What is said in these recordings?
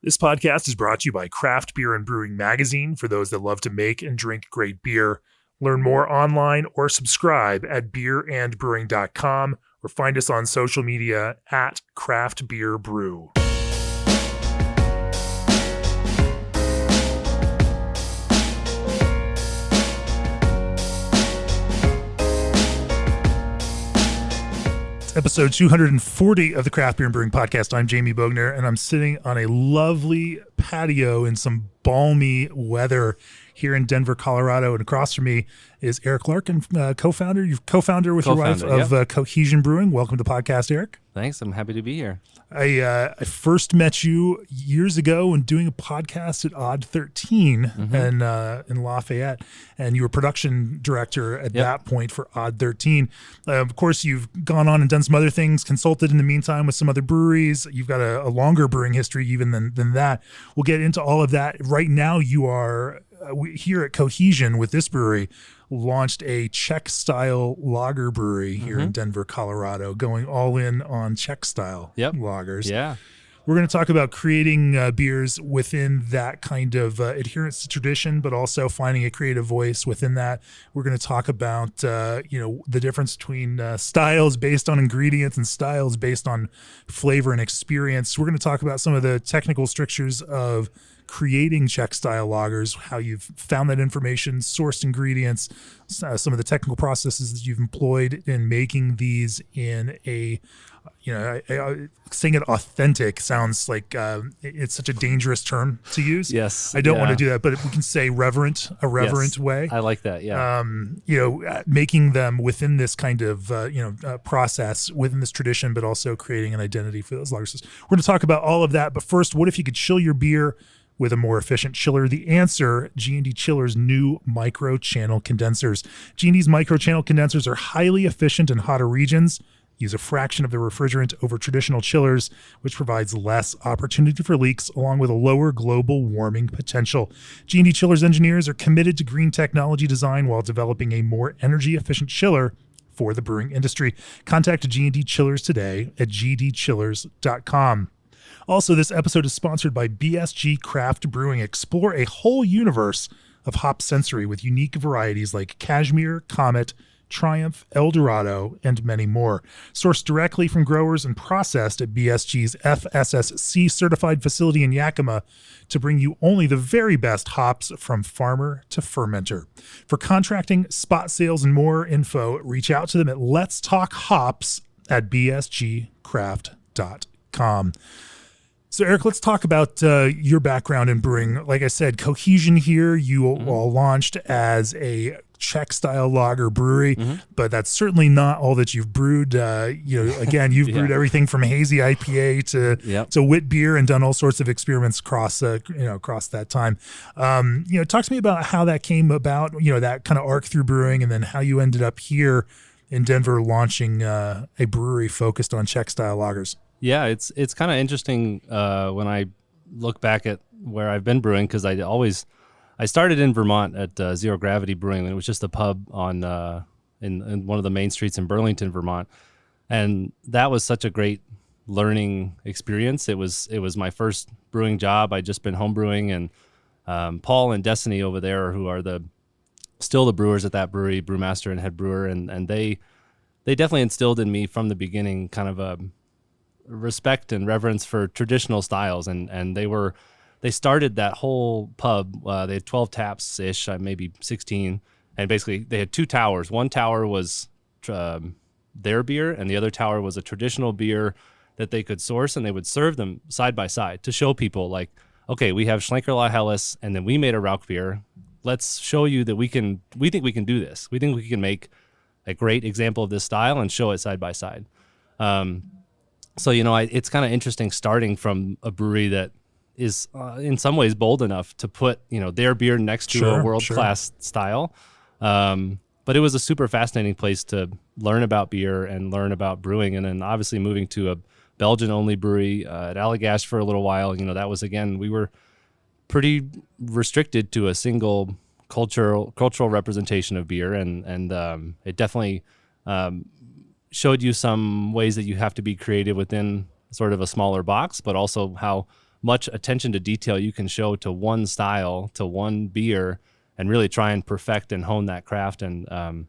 This podcast is brought to you by Craft Beer and Brewing Magazine for those that love to make and drink great beer. Learn more online or subscribe at beerandbrewing.com or find us on social media at Craft Beer Brew. Episode 240 of the Craft Beer and Brewing Podcast. I'm Jamie Bogner, and I'm sitting on a lovely patio in some balmy weather here in Denver, Colorado. And across from me is Eric Larkin, co-founder. You're co-founder with your wife of Cohesion Brewing. Welcome to the podcast, Eric. Thanks. I'm happy to be here. I first met you years ago when doing a podcast at Odd 13 in Lafayette, and you were production director at that point for Odd 13. Of course, you've gone on and done some other things, consulted in the meantime with some other breweries. You've got a longer brewing history even than that. We'll get into all of that. Right now, you are here at Cohesion with this brewery, launched a Czech-style lager brewery here in Denver, Colorado, going all in on Czech-style lagers. Yeah. We're going to talk about creating beers within that kind of adherence to tradition, but also finding a creative voice within that. We're going to talk about, the difference between styles based on ingredients and styles based on flavor and experience. We're going to talk about some of the technical strictures of creating Czech-style lagers, how you've found that information, sourced ingredients, some of the technical processes that you've employed in making these in a, saying it authentic sounds like it's such a dangerous term to use. Yes. I don't want to do that, but we can say a reverent way. I like that, yeah. Making them within this kind of, process, within this tradition, but also creating an identity for those lagers. We're going to talk about all of that, but first, what if you could chill your beer with a more efficient chiller? The answer, G&D Chiller's new micro-channel condensers. G&D's micro-channel condensers are highly efficient in hotter regions, use a fraction of the refrigerant over traditional chillers, which provides less opportunity for leaks, along with a lower global warming potential. G&D Chiller's engineers are committed to green technology design while developing a more energy-efficient chiller for the brewing industry. Contact G&D Chillers today at gdchillers.com. Also, this episode is sponsored by BSG Craft Brewing. Explore a whole universe of hop sensory with unique varieties like Cashmere, Comet, Triumph, El Dorado, and many more. Sourced directly from growers and processed at BSG's FSSC certified facility in Yakima to bring you only the very best hops from farmer to fermenter. For contracting, spot sales, and more info, reach out to them at Let's Talk Hops at bsgcraft.com. So, Eric, let's talk about your background in brewing. Like I said, Cohesion here, you all launched as a Czech-style lager brewery, but that's certainly not all that you've brewed. Again, you've brewed everything from hazy IPA to wit beer and done all sorts of experiments across that time. Talk to me about how that came about, that kind of arc through brewing, and then how you ended up here in Denver launching a brewery focused on Czech-style lagers. Yeah, it's kind of interesting when I look back at where I've been brewing, because I started in Vermont at Zero Gravity Brewing, and it was just a pub on in one of the main streets in Burlington, Vermont, and that was such a great learning experience. It was my first brewing job. I'd just been home brewing, and Paul and Destiny over there, who are still the brewers at that brewery, brewmaster and head brewer, and they definitely instilled in me from the beginning kind of a respect and reverence for traditional styles, and they started that whole pub. They had 12 taps ish, maybe 16, and basically they had two towers. One tower was their beer, and the other tower was a traditional beer that they could source, and they would serve them side by side to show people, like, okay, we have Schlenkerla Helles, and then we made a Rauch beer. Let's show you that we think we can do this. We think we can make a great example of this style and show it side by side. So, it's kind of interesting starting from a brewery that is in some ways bold enough to put, their beer next to a world-class style. But it was a super fascinating place to learn about beer and learn about brewing. And then obviously moving to a Belgian-only brewery at Allagash for a little while, that was, again, we were pretty restricted to a single cultural representation of beer. And it definitely showed you some ways that you have to be creative within sort of a smaller box, but also how much attention to detail you can show to one style, to one beer, and really try and perfect and hone that craft. And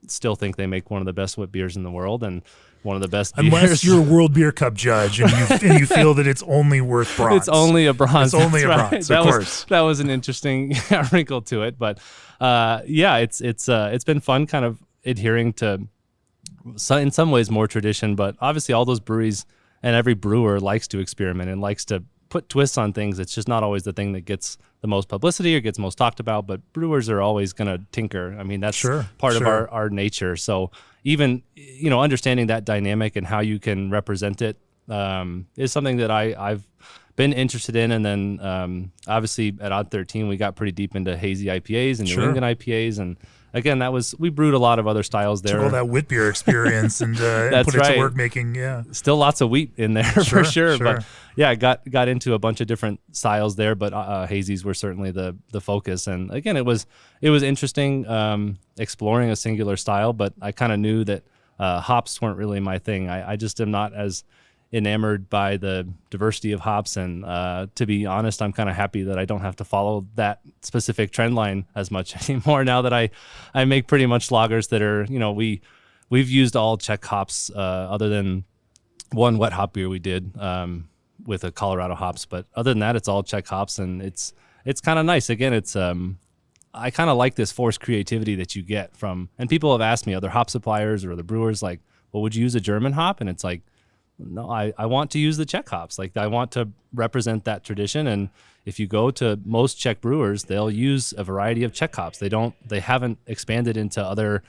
still think they make one of the best wit beers in the world and one of the best beers. Unless you're a World Beer Cup judge and you feel that it's only worth bronze. It's only a bronze. It's only a bronze, of course. That was an interesting wrinkle to it. But it's been fun kind of adhering to, in some ways, more tradition. But obviously all those breweries and every brewer likes to experiment and likes to put twists on things. It's just not always the thing that gets the most publicity or gets most talked about, but brewers are always going to tinker. I mean, that's part of our nature. So even, understanding that dynamic and how you can represent it is something that I've been interested in. And then obviously at Odd 13, we got pretty deep into hazy IPAs and New England IPAs. And again, we brewed a lot of other styles there. Took all that wit beer experience and put it to work making, Still lots of wheat in there for sure. But yeah, got into a bunch of different styles there, but hazies were certainly the focus. And again, it was interesting exploring a singular style, but I kind of knew that hops weren't really my thing. I just am not as enamored by the diversity of hops, and to be honest, I'm kind of happy that I don't have to follow that specific trend line as much anymore now that I make pretty much lagers that are, we've used all Czech hops other than one wet hop beer we did with a Colorado hops, but other than that, it's all Czech hops, and it's kind of nice. Again, it's I kind of like this forced creativity that you get from, and people have asked me, other hop suppliers or other brewers, like, well, would you use a German hop? And it's like, no, I want to use the Czech hops. Like, I want to represent that tradition. And if you go to most Czech brewers, they'll use a variety of Czech hops. They haven't expanded into other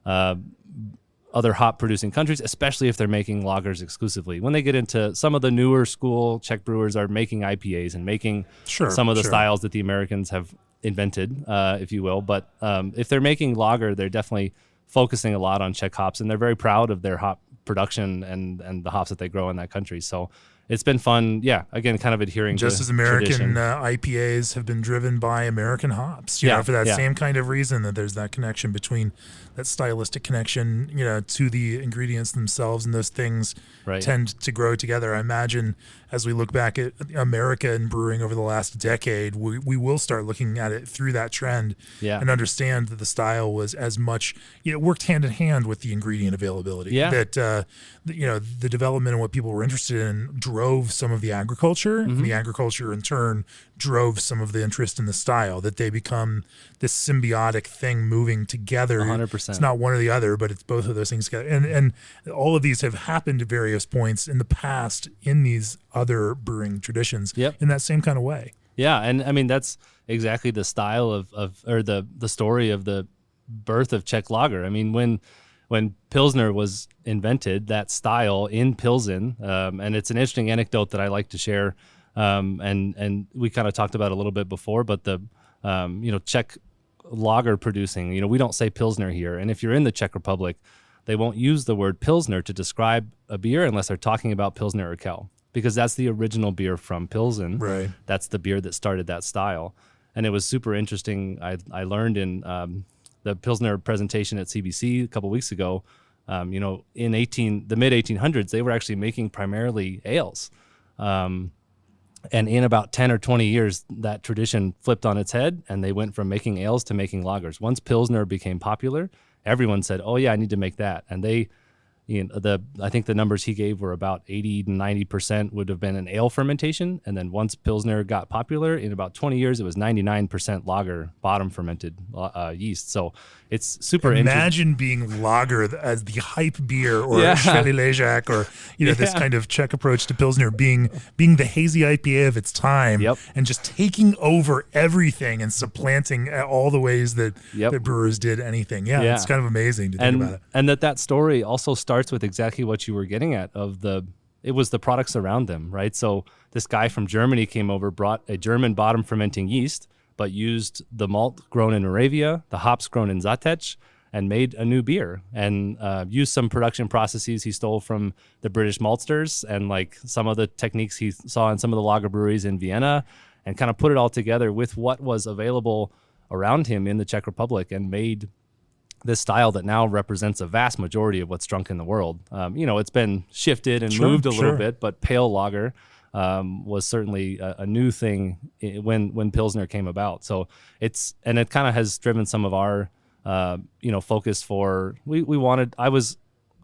hop producing countries, especially if they're making lagers exclusively. When they get into some of the newer school Czech brewers are making IPAs and making some of the styles that the Americans have invented, if you will. But if they're making lager, they're definitely focusing a lot on Czech hops, and they're very proud of their hop production and the hops that they grow in that country. So it's been fun. Yeah, again, kind of adhering just to as American tradition. IPAs have been driven by American hops, you know, for that same kind of reason, that there's that connection between that stylistic connection, to the ingredients themselves, and those things tend to grow together. I imagine as we look back at America and brewing over the last decade, we will start looking at it through that trend and understand that the style was as much, worked hand in hand with the ingredient availability. That, the development and what people were interested in drove some of the agriculture, and the agriculture in turn drove some of the interest in the style, that they become this symbiotic thing moving together. 100%. It's not one or the other, but it's both of those things together. And all of these have happened at various points in the past in these other brewing traditions in that same kind of way. Yeah, and I mean, that's exactly the style or the story of the birth of Czech lager. I mean, when Pilsner was invented, that style in Pilsen, and it's an interesting anecdote that I like to share, and we kind of talked about it a little bit before, but the Czech lager producing, we don't say Pilsner here, and if you're in the Czech Republic, they won't use the word Pilsner to describe a beer unless they're talking about Pilsner Urquell, because that's the original beer from Pilsen. Right. That's the beer that started that style. And it was super interesting. I learned in the Pilsner presentation at CBC a couple weeks ago, in the mid 1800s, they were actually making primarily ales. And in about 10 or 20 years, that tradition flipped on its head, and they went from making ales to making lagers. Once Pilsner became popular, everyone said, oh yeah, I need to make that. And they, I think the numbers he gave were about 80 to 90% would have been an ale fermentation. And then once Pilsner got popular, in about 20 years, it was 99% lager, bottom fermented yeast. So it's super interesting. Imagine being lager as the hype beer, or Schwely-Ležák, or this kind of Czech approach to Pilsner, being the hazy IPA of its time, and just taking over everything and supplanting all the ways that brewers did anything. It's kind of amazing to think about it. And that story also starts with exactly what you were getting at, it was the products around them, right? So this guy from Germany came over, brought a German bottom fermenting yeast, but used the malt grown in Moravia, the hops grown in Zatech, and made a new beer, and used some production processes he stole from the British maltsters, and like some of the techniques he saw in some of the lager breweries in Vienna, and kind of put it all together with what was available around him in the Czech Republic, and made this style that now represents a vast majority of what's drunk in the world. It's been shifted and moved a little bit, but pale lager was certainly a new thing when Pilsner came about. So it kind of has driven some of our focus for I was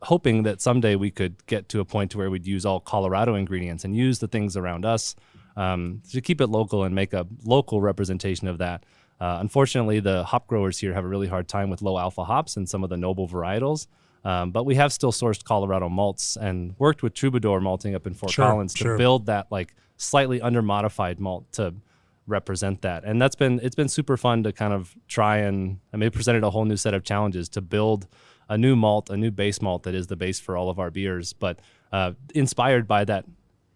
hoping that someday we could get to a point to where we'd use all Colorado ingredients and use the things around us to keep it local and make a local representation of that. Unfortunately, the hop growers here have a really hard time with low alpha hops and some of the noble varietals. But we have still sourced Colorado malts and worked with Troubadour Malting up in Fort Collins to build that like slightly under modified malt to represent that. And it's been super fun to kind of try and it presented a whole new set of challenges to build a new malt, a new base malt that is the base for all of our beers, but inspired by that.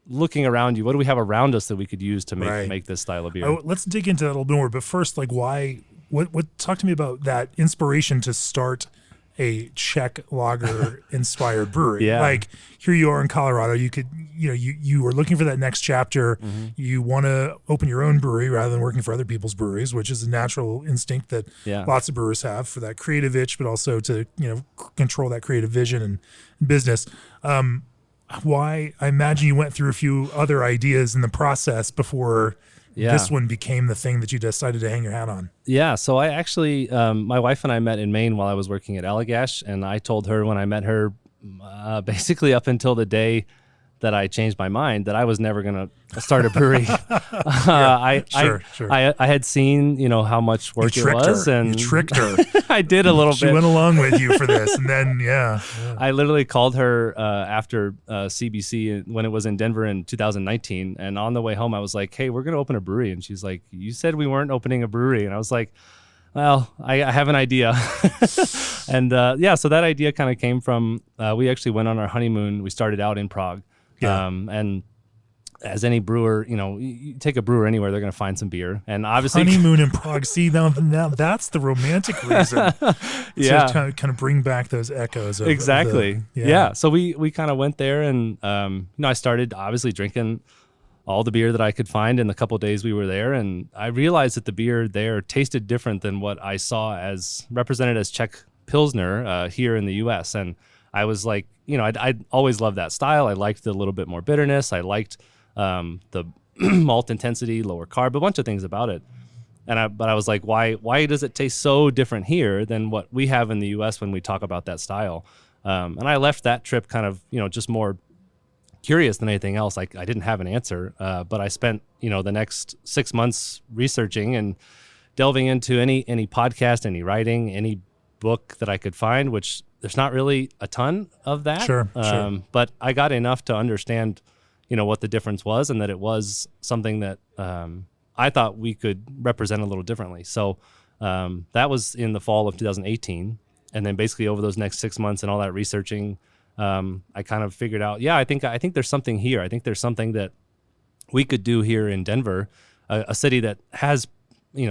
Looking around you, what do we have around us that we could use to make this style of beer? Oh, let's dig into that a little bit more. But first, like, why? What? Talk to me about that inspiration to start a Czech lager inspired brewery. Yeah. Like, here you are in Colorado. You could, you were looking for that next chapter. Mm-hmm. You want to open your own brewery rather than working for other people's breweries, which is a natural instinct that lots of brewers have for that creative itch, but also to control that creative vision and business. Why? I imagine you went through a few other ideas in the process before this one became the thing that you decided to hang your hat on. Yeah. So I actually, my wife and I met in Maine while I was working at Allagash, and I told her when I met her, basically up until the day that I changed my mind, that I was never going to start a brewery. I had seen, how much work it was, and you tricked her. I did a little bit. She went along with you for this, and then I literally called her after CBC when it was in Denver in 2019, and on the way home I was like, "Hey, we're going to open a brewery," and she's like, "You said we weren't opening a brewery," and I was like, well, I have an idea. And so that idea kind of came from, we actually went on our honeymoon. We started out in Prague. And as any brewer, you take a brewer anywhere, they're going to find some beer. And obviously, honeymoon in Prague. See, now that's the romantic reason. To kind of bring back those echoes. Of, exactly. So we kind of went there, and I started obviously drinking all the beer that I could find in the couple of days we were there, and I realized that the beer there tasted different than what I saw as represented as Czech Pilsner here in the U.S. And I was like, I always loved that style. I liked the little bit more bitterness. I liked the malt intensity, lower carb, a bunch of things about it. But I was like, why does it taste so different here than what we have in the U.S. when we talk about that style? And I left that trip kind of, just more curious than anything else. I didn't have an answer, but I spent, the next 6 months researching and delving into any podcast, any writing, any book that I could find, which there's not really a ton of that. Sure. But I got enough to understand, what the difference was, and that it was something that I thought we could represent a little differently. So that was in the fall of 2018. And then basically over those next 6 months and all that researching, I kind of figured out, I think there's something here. I think there's something that we could do here in Denver, a city that has,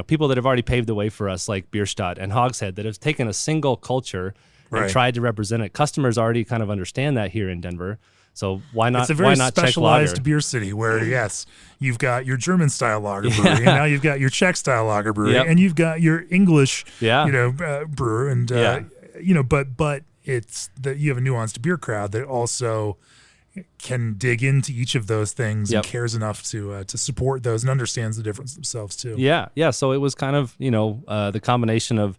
people that have already paved the way for us, like Bierstadt and Hogshead, that have taken a single culture and tried to represent it. Customers already kind of understand that here in Denver. So why not? It's a very specialized Czech beer city where, yes, you've got your German-style lager brewery, and now you've got your Czech-style lager brewery, and you've got your English, brewer, and but it's that you have a nuanced beer crowd that also can dig into each of those things and cares enough to support those and understands the difference themselves too. Yeah. So it was kind of the combination of,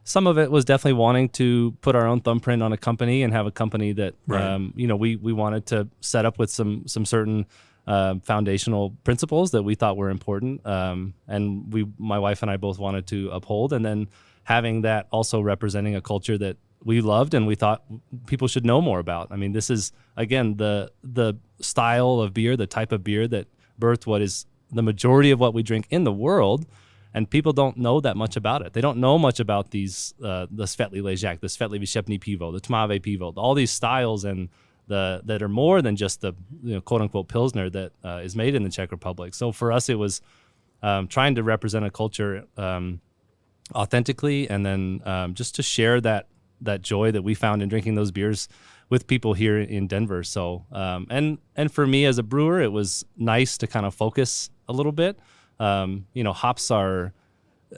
some of it was definitely wanting to put our own thumbprint on a company and have a company that we wanted to set up with some certain foundational principles that we thought were important, and my wife and I both wanted to uphold, and then having that also representing a culture that we loved and we thought people should know more about. I mean, this is, again, the style of beer, the type of beer that birthed what is the majority of what we drink in the world, and people don't know that much about it. They don't know much about these, the Svetli Ležák, the Svetli Vyšepný pivo, the Tmavé pivo, all these styles and that are more than just the quote unquote Pilsner that is made in the Czech Republic. So for us, it was trying to represent a culture authentically, and then just to share that joy that we found in drinking those beers with people here in Denver. So and for me as a brewer, it was nice to kind of focus a little bit.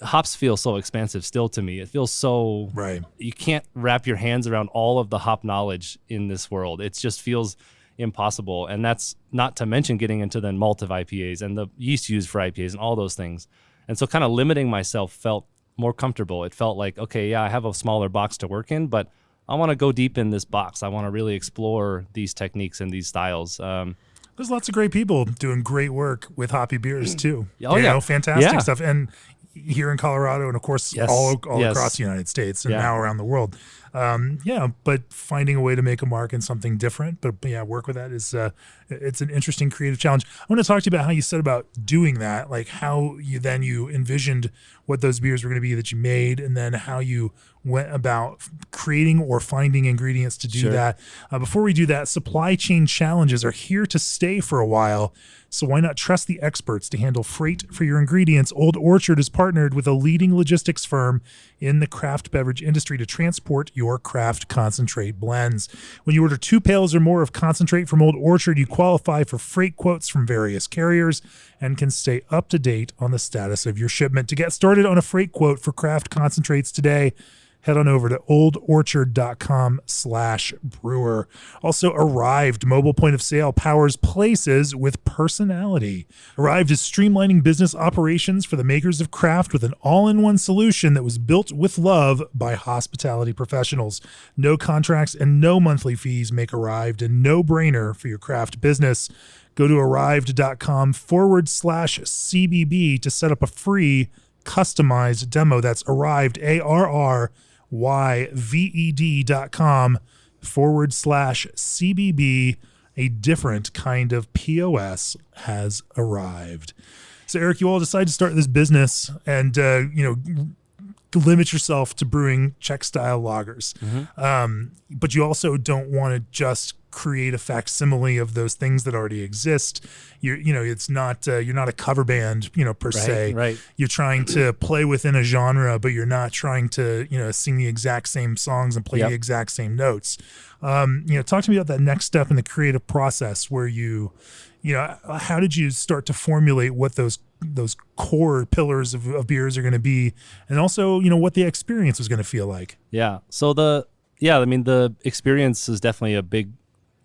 Hops feel so expansive still to me. It feels so you can't wrap your hands around all of the hop knowledge in this world. It just feels impossible. And that's not to mention getting into the malt of IPAs and the yeast used for IPAs and all those things. And so kind of limiting myself felt more comfortable. It felt like, okay, yeah, I have a smaller box to work in, but I want to go deep in this box. I want to really explore these techniques and these styles. There's lots of great people doing great work with hoppy beers too. Oh, yeah. Fantastic stuff. And here in Colorado, and of course all across the United States and now around the world. But finding a way to make a mark in something different, but work with that is it's an interesting creative challenge. I want to talk to you about how you set about doing that, like how you envisioned what those beers were going to be that you made, and then how you went about creating or finding ingredients to do that. Before we do that, supply chain challenges are here to stay for a while. So why not trust the experts to handle freight for your ingredients? Old Orchard has partnered with a leading logistics firm in the craft beverage industry to transport your craft concentrate blends. When you order 2 pails or more of concentrate from Old Orchard, you qualify for freight quotes from various carriers and can stay up to date on the status of your shipment. To get started on a freight quote for craft concentrates today, head on over to oldorchard.com/brewer. Also, Arrived mobile point of sale powers places with personality. Arrived is streamlining business operations for the makers of craft with an all-in-one solution that was built with love by hospitality professionals. No contracts and no monthly fees make Arrived a no-brainer for your craft business. Go to arrived.com/CBB to set up a free customized demo. That's Arrived, ARRYVED.com/CBB. A different kind of POS has arrived. So Eric, you all decide to start this business and, limit yourself to brewing Czech-style lagers. But you also don't want to just create a facsimile of those things that already exist. It's not you're not a cover band, per se. Right. You're trying to play within a genre, but you're not trying to, sing the exact same songs and play the exact same notes. Talk to me about that next step in the creative process where how did you start to formulate what those core pillars of beers are going to be, and also, what the experience was going to feel like? Yeah. So the experience is definitely a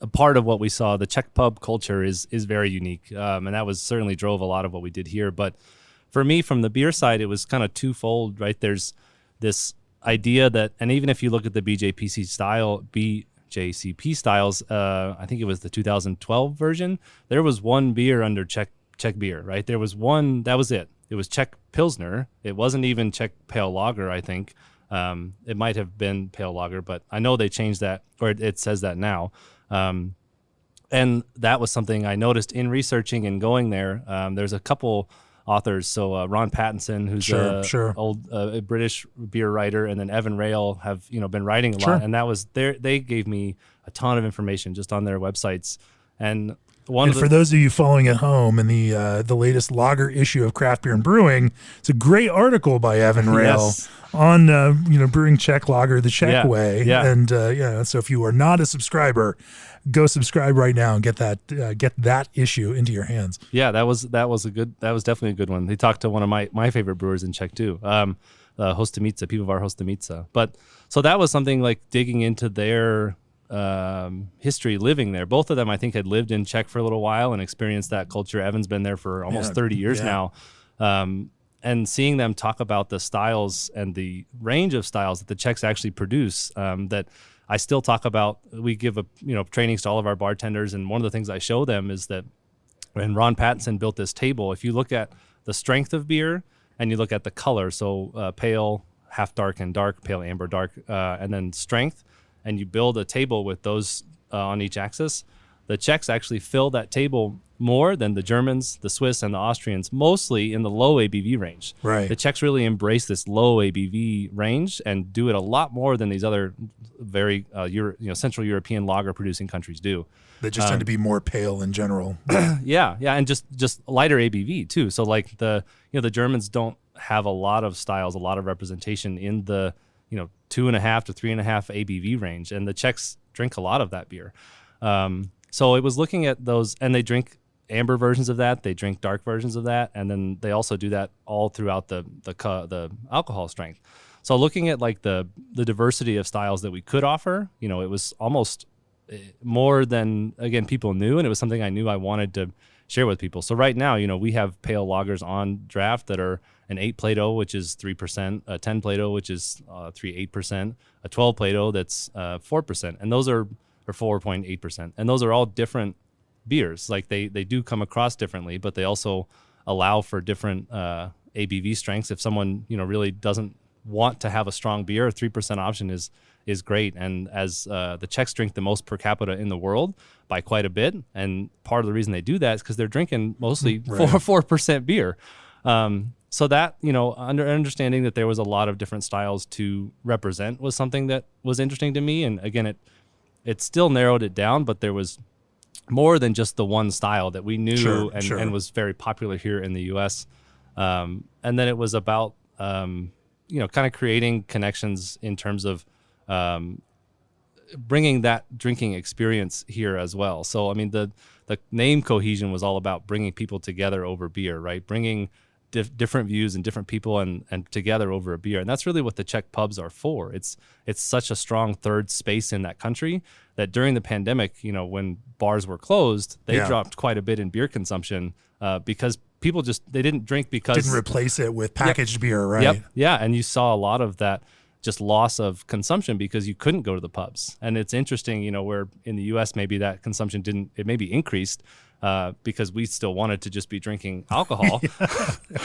part of what we saw. The Czech pub culture is very unique, and that was certainly drove a lot of what we did here. But for me, from the beer side, it was kind of twofold, right? There's this idea that, and even if you look at the BJCP styles, I think it was the 2012 version, there was one beer under Czech beer, right? There was one, that was it. It was Czech pilsner. It wasn't even Czech pale lager, I think. It might have been pale lager, but I know they changed that, or it says that now. And that was something I noticed in researching and going there. There's a couple authors. So Ron Pattinson, who's a British beer writer, and then Evan Rail have been writing a lot. And that was they gave me a ton of information just on their websites. And for those of you following at home, in the latest lager issue of Craft Beer and Brewing, it's a great article by Evan Rail on brewing Czech lager the Czech way. And so if you are not a subscriber, go subscribe right now and get that issue into your hands. Yeah, that was definitely a good one. They talked to one of my favorite brewers in Czech too, Hostimica, Pivovar Hostimica. But so that was something like digging into their history living there. Both of them, I think, had lived in Czech for a little while and experienced that culture. Evan's been there for almost 30 years now. And seeing them talk about the styles and the range of styles that the Czechs actually produce, that I still talk about. We give trainings to all of our bartenders, and one of the things I show them is that when Ron Pattinson built this table, if you look at the strength of beer and you look at the color, so pale, half dark, and dark, pale, amber, dark, and then strength, and you build a table with those on each axis, the Czechs actually fill that table more than the Germans, the Swiss, and the Austrians, mostly in the low ABV range. Right. The Czechs really embrace this low ABV range and do it a lot more than these other very Central European lager producing countries do. They just tend to be more pale in general. Yeah, and just lighter ABV too. So like the Germans don't have a lot of styles, a lot of representation in the 2.5 to 3.5 ABV range, and the Czechs drink a lot of that beer. So it was looking at those, and they drink amber versions of that, they drink dark versions of that, and then they also do that all throughout the alcohol strength. So looking at like the diversity of styles that we could offer, it more than, again, people knew, and it was something I knew I wanted to share with people. So right now, we have pale lagers on draft that are an 8 Plato, which is 3%, a 10 Plato, which is 3.8%, a 12 Plato that's 4%, and those are 4.8%, and those are all different beers. Like they do come across differently, but they also allow for different ABV strengths. If someone really doesn't want to have a strong beer, a 3% option is great. And as the Czechs drink the most per capita in the world by quite a bit, and part of the reason they do that is because they're drinking mostly 4% beer. So that, understanding that there was a lot of different styles to represent was something that was interesting to me. And again, it still narrowed it down, but there was more than just the one style that we knew and was very popular here in the U.S. And then it was about, kind of creating connections in terms of bringing that drinking experience here as well. So, I mean, the name Cohesion was all about bringing people together over beer, right? Bringing different views and different people and together over a beer. And that's really what the Czech pubs are for. It's such a strong third space in that country that during the pandemic, when bars were closed, they dropped quite a bit in beer consumption because people they didn't drink because... Didn't replace it with packaged beer, right? Yep. Yeah, and you saw a lot of that just loss of consumption because you couldn't go to the pubs. And it's interesting, where in the U.S. maybe that consumption it maybe increased because we still wanted to just be drinking alcohol.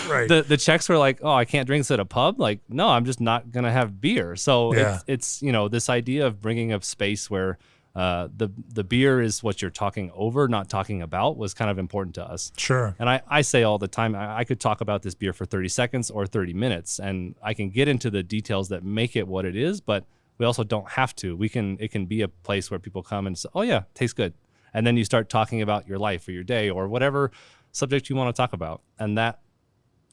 Right. The Czechs were like, oh, I can't drink this at a pub? Like, no, I'm just not going to have beer. So it's this idea of bringing a space where the beer is what you're talking over, not talking about, was kind of important to us. Sure. And I say all the time, I could talk about this beer for 30 seconds or 30 minutes, and I can get into the details that make it what it is, but we also don't have to. It can be a place where people come and say, oh yeah, tastes good. And then you start talking about your life or your day or whatever subject you want to talk about. And that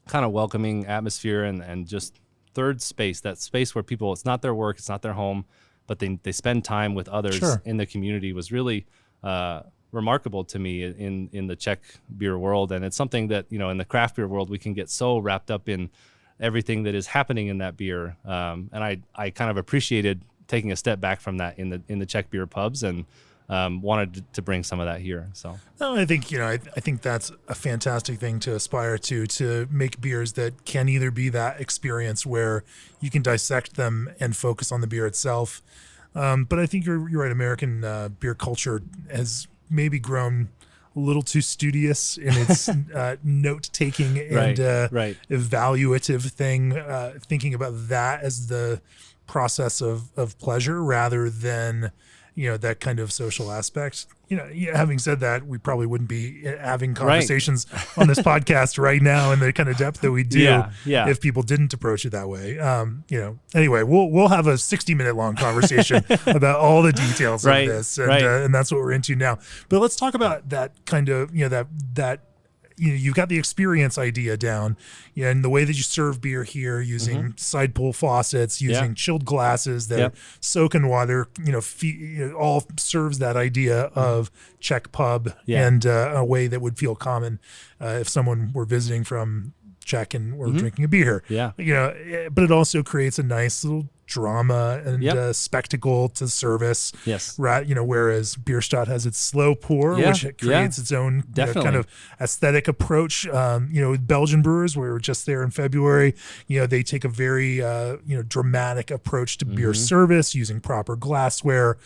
kind of welcoming atmosphere and just third space, that space where people, it's not their work, it's not their home, but they spend time with others in the community was really remarkable to me in the Czech beer world. And it's something that, in the craft beer world, we can get so wrapped up in everything that is happening in that beer. And I kind of appreciated taking a step back from that in the Czech beer pubs and wanted to bring some of that here. So no, I think I think that's a fantastic thing to aspire to make beers that can either be that experience where you can dissect them and focus on the beer itself, but I think you're right. American beer culture has maybe grown a little too studious in its note taking and evaluative thing, thinking about that as the process of pleasure rather than that kind of social aspect. Having said that, we probably wouldn't be having conversations on this podcast right now in the kind of depth that we do if people didn't approach it that way. Anyway, we'll have a 60-minute long conversation about all the details of this, and that's what we're into now. But let's talk about that kind of that you've got the experience idea down, and the way that you serve beer here using side pull faucets, using chilled glasses that soak in water, all serves that idea of Czech pub and a way that would feel common if someone were visiting from Czech and were drinking a beer. But it also creates a nice little drama and spectacle to service. Whereas Bierstadt has its slow pour, which creates its own kind of aesthetic approach. With Belgian brewers, we were just there in February. They take a very dramatic approach to beer service, using proper glassware.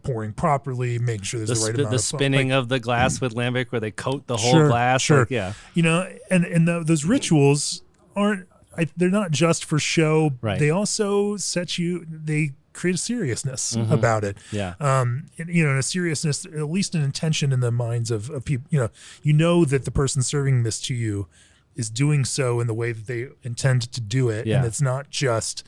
Pouring properly, making sure there's the right amount of spinning of the glass with lambic, where they coat the whole glass. And those rituals aren't. They're not just for show. They also they create a seriousness about it. A seriousness, at least an intention in the minds of people. That the person serving this to you is doing so in the way that they intend to do it, and it's not just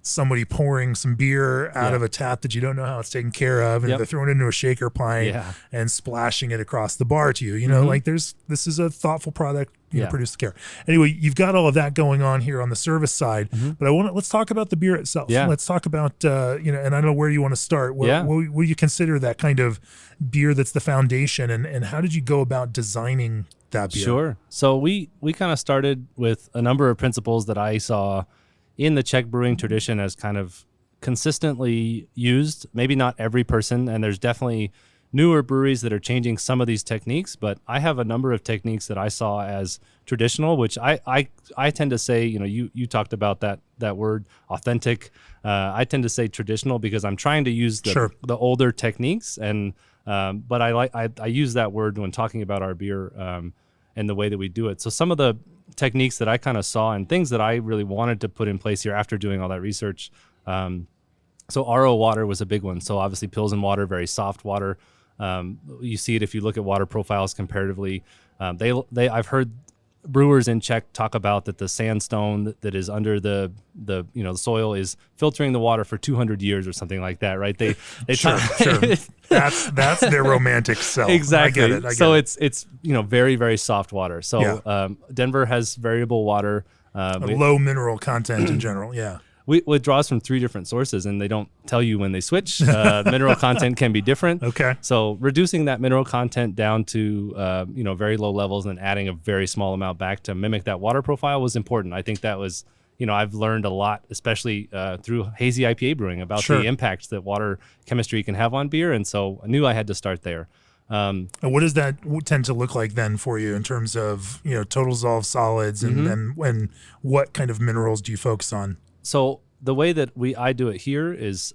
somebody pouring some beer out of a tap that you don't know how it's taken care of, and they're throwing it into a shaker pint and splashing it across the bar to you. This is a thoughtful product produced with care. Anyway, you've got all of that going on here on the service side, but let's talk about the beer itself. Let's talk about and I don't know where you want to start. What you consider that kind of beer that's the foundation, and how did you go about designing that beer? Sure. So we kind of started with a number of principles that I saw in the Czech brewing tradition as kind of consistently used. Maybe not every person, and there's definitely newer breweries that are changing some of these techniques, but I have a number of techniques that I saw as traditional, which I tend to say, you talked about that word authentic. I tend to say traditional because I'm trying to use the older techniques, and but I use that word when talking about our beer and the way that we do it. So some of the techniques that I kind of saw and things that I really wanted to put in place here after doing all that research. So RO water was a big one. So obviously Pilsen water, very soft water. You see it if you look at water profiles comparatively. I've heard brewers in Czech talk about that the sandstone that is under the soil is filtering the water for 200 years or something like that, right? They sure. That's their romantic self. Exactly. I get it. So it's very, very soft water. So Denver has variable water. Low mineral content in general. Yeah. It draws from 3 different sources, and they don't tell you when they switch. Mineral content can be different. Okay. So reducing that mineral content down to very low levels and adding a very small amount back to mimic that water profile was important. I think that was, I've learned a lot, especially through hazy IPA brewing, about the impacts that water chemistry can have on beer, and so I knew I had to start there. And what does that tend to look like then for you in terms of total dissolved solids and what kind of minerals do you focus on? So the way that I do it here is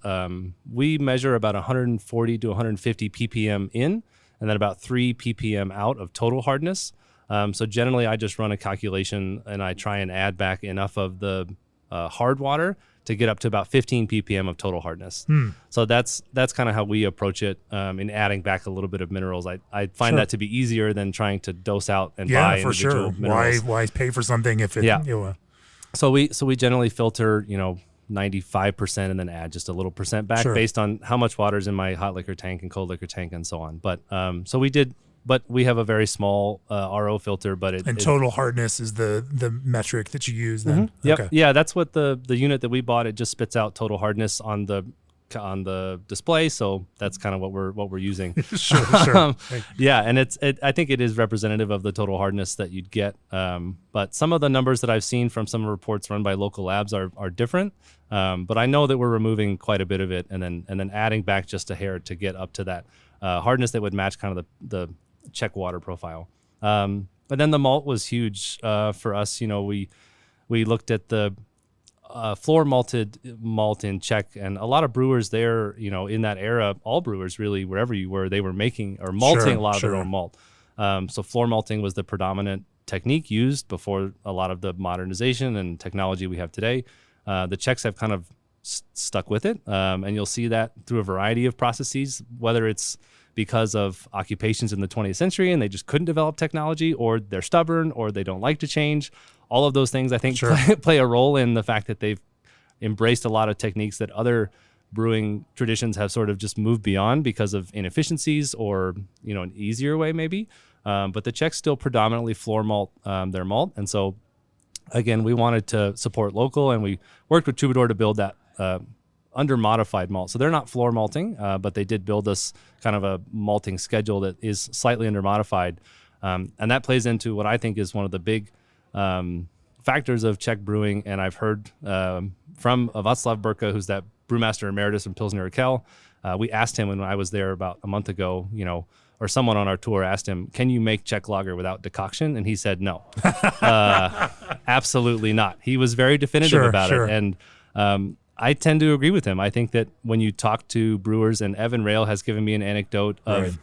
we measure about 140 to 150 ppm in, and then about 3 ppm out of total hardness. So generally, I just run a calculation and I try and add back enough of the hard water to get up to about 15 ppm of total hardness. So that's kind of how we approach it in adding back a little bit of minerals. I find that to be easier than trying to dose out and buy individual minerals. Why pay for something if it So we generally filter 95% and then add just a little percent back based on how much water is in my hot liquor tank and cold liquor tank and so on. But we have a very small RO filter, but total hardness is the metric that you use then. Yep. Okay. Yeah, that's what the unit that we bought, it just spits out total hardness on the display, so that's kind of what we're using. Sure. Yeah, and I think it is representative of the total hardness that you'd get. But some of the numbers that I've seen from some reports run by local labs are different. But I know that we're removing quite a bit of it, and then adding back just a hair to get up to that hardness that would match kind of the Czech water profile. But then the malt was huge for us. We looked at the floor malted malt in Czech, and a lot of brewers there, in that era, all brewers really, wherever you were, they were making or malting a lot of their own malt. So floor malting was the predominant technique used before a lot of the modernization and technology we have today. The Czechs have kind of stuck with it, and you'll see that through a variety of processes, whether it's because of occupations in the 20th century and they just couldn't develop technology, or they're stubborn, or they don't like to change. All of those things, I think, play a role in the fact that they've embraced a lot of techniques that other brewing traditions have sort of just moved beyond because of inefficiencies or, an easier way maybe. But the Czechs still predominantly floor malt their malt. And so, again, we wanted to support local, and we worked with Troubadour to build that under modified malt. So they're not floor malting, but they did build us kind of a malting schedule that is slightly under modified. And that plays into what I think is one of the big factors of Czech brewing. And I've heard from Václav Burka, who's that brewmaster emeritus from Pilsner Urquell. We asked him when I was there about a month ago, or someone on our tour asked him, can you make Czech lager without decoction? And he said, no, absolutely not. He was very definitive about it. And I tend to agree with him. I think that when you talk to brewers, and Evan Rail has given me an anecdote of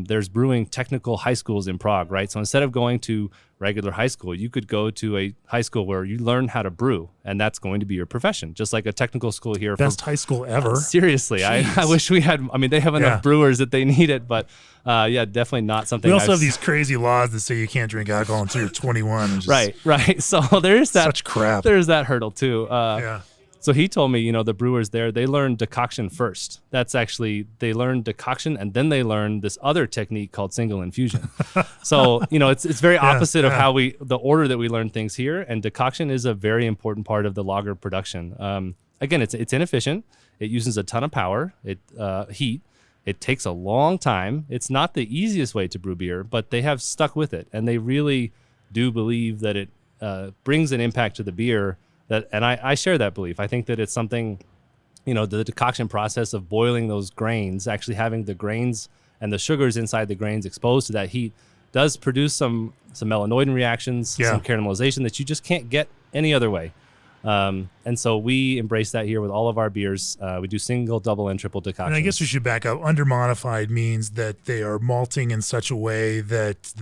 there's brewing technical high schools in Prague, right? So instead of going to regular high school, you could go to a high school where you learn how to brew, and that's going to be your profession, just like a technical school here. Best high school ever. Seriously. I wish we had, they have enough brewers that they need it, but definitely not something. We also have these crazy laws that say you can't drink alcohol until you're 21. Right. So there's that. Such crap. There's that hurdle too. So he told me, the brewers there, they learn decoction first. They learn decoction, and then they learn this other technique called single infusion. So, it's very opposite of how the order that we learn things here. And decoction is a very important part of the lager production. Again, it's inefficient. It uses a ton of power, heat. It takes a long time. It's not the easiest way to brew beer, but they have stuck with it. And they really do believe that it brings an impact to the beer. And I share that belief. I think that it's something the decoction process of boiling those grains, actually having the grains and the sugars inside the grains exposed to that heat, does produce some melanoidin reactions, some caramelization that you just can't get any other way. And so we embrace that here with all of our beers. We do single, double, and triple decoctions. And I guess we should back up. Under-modified means that they are malting in such a way that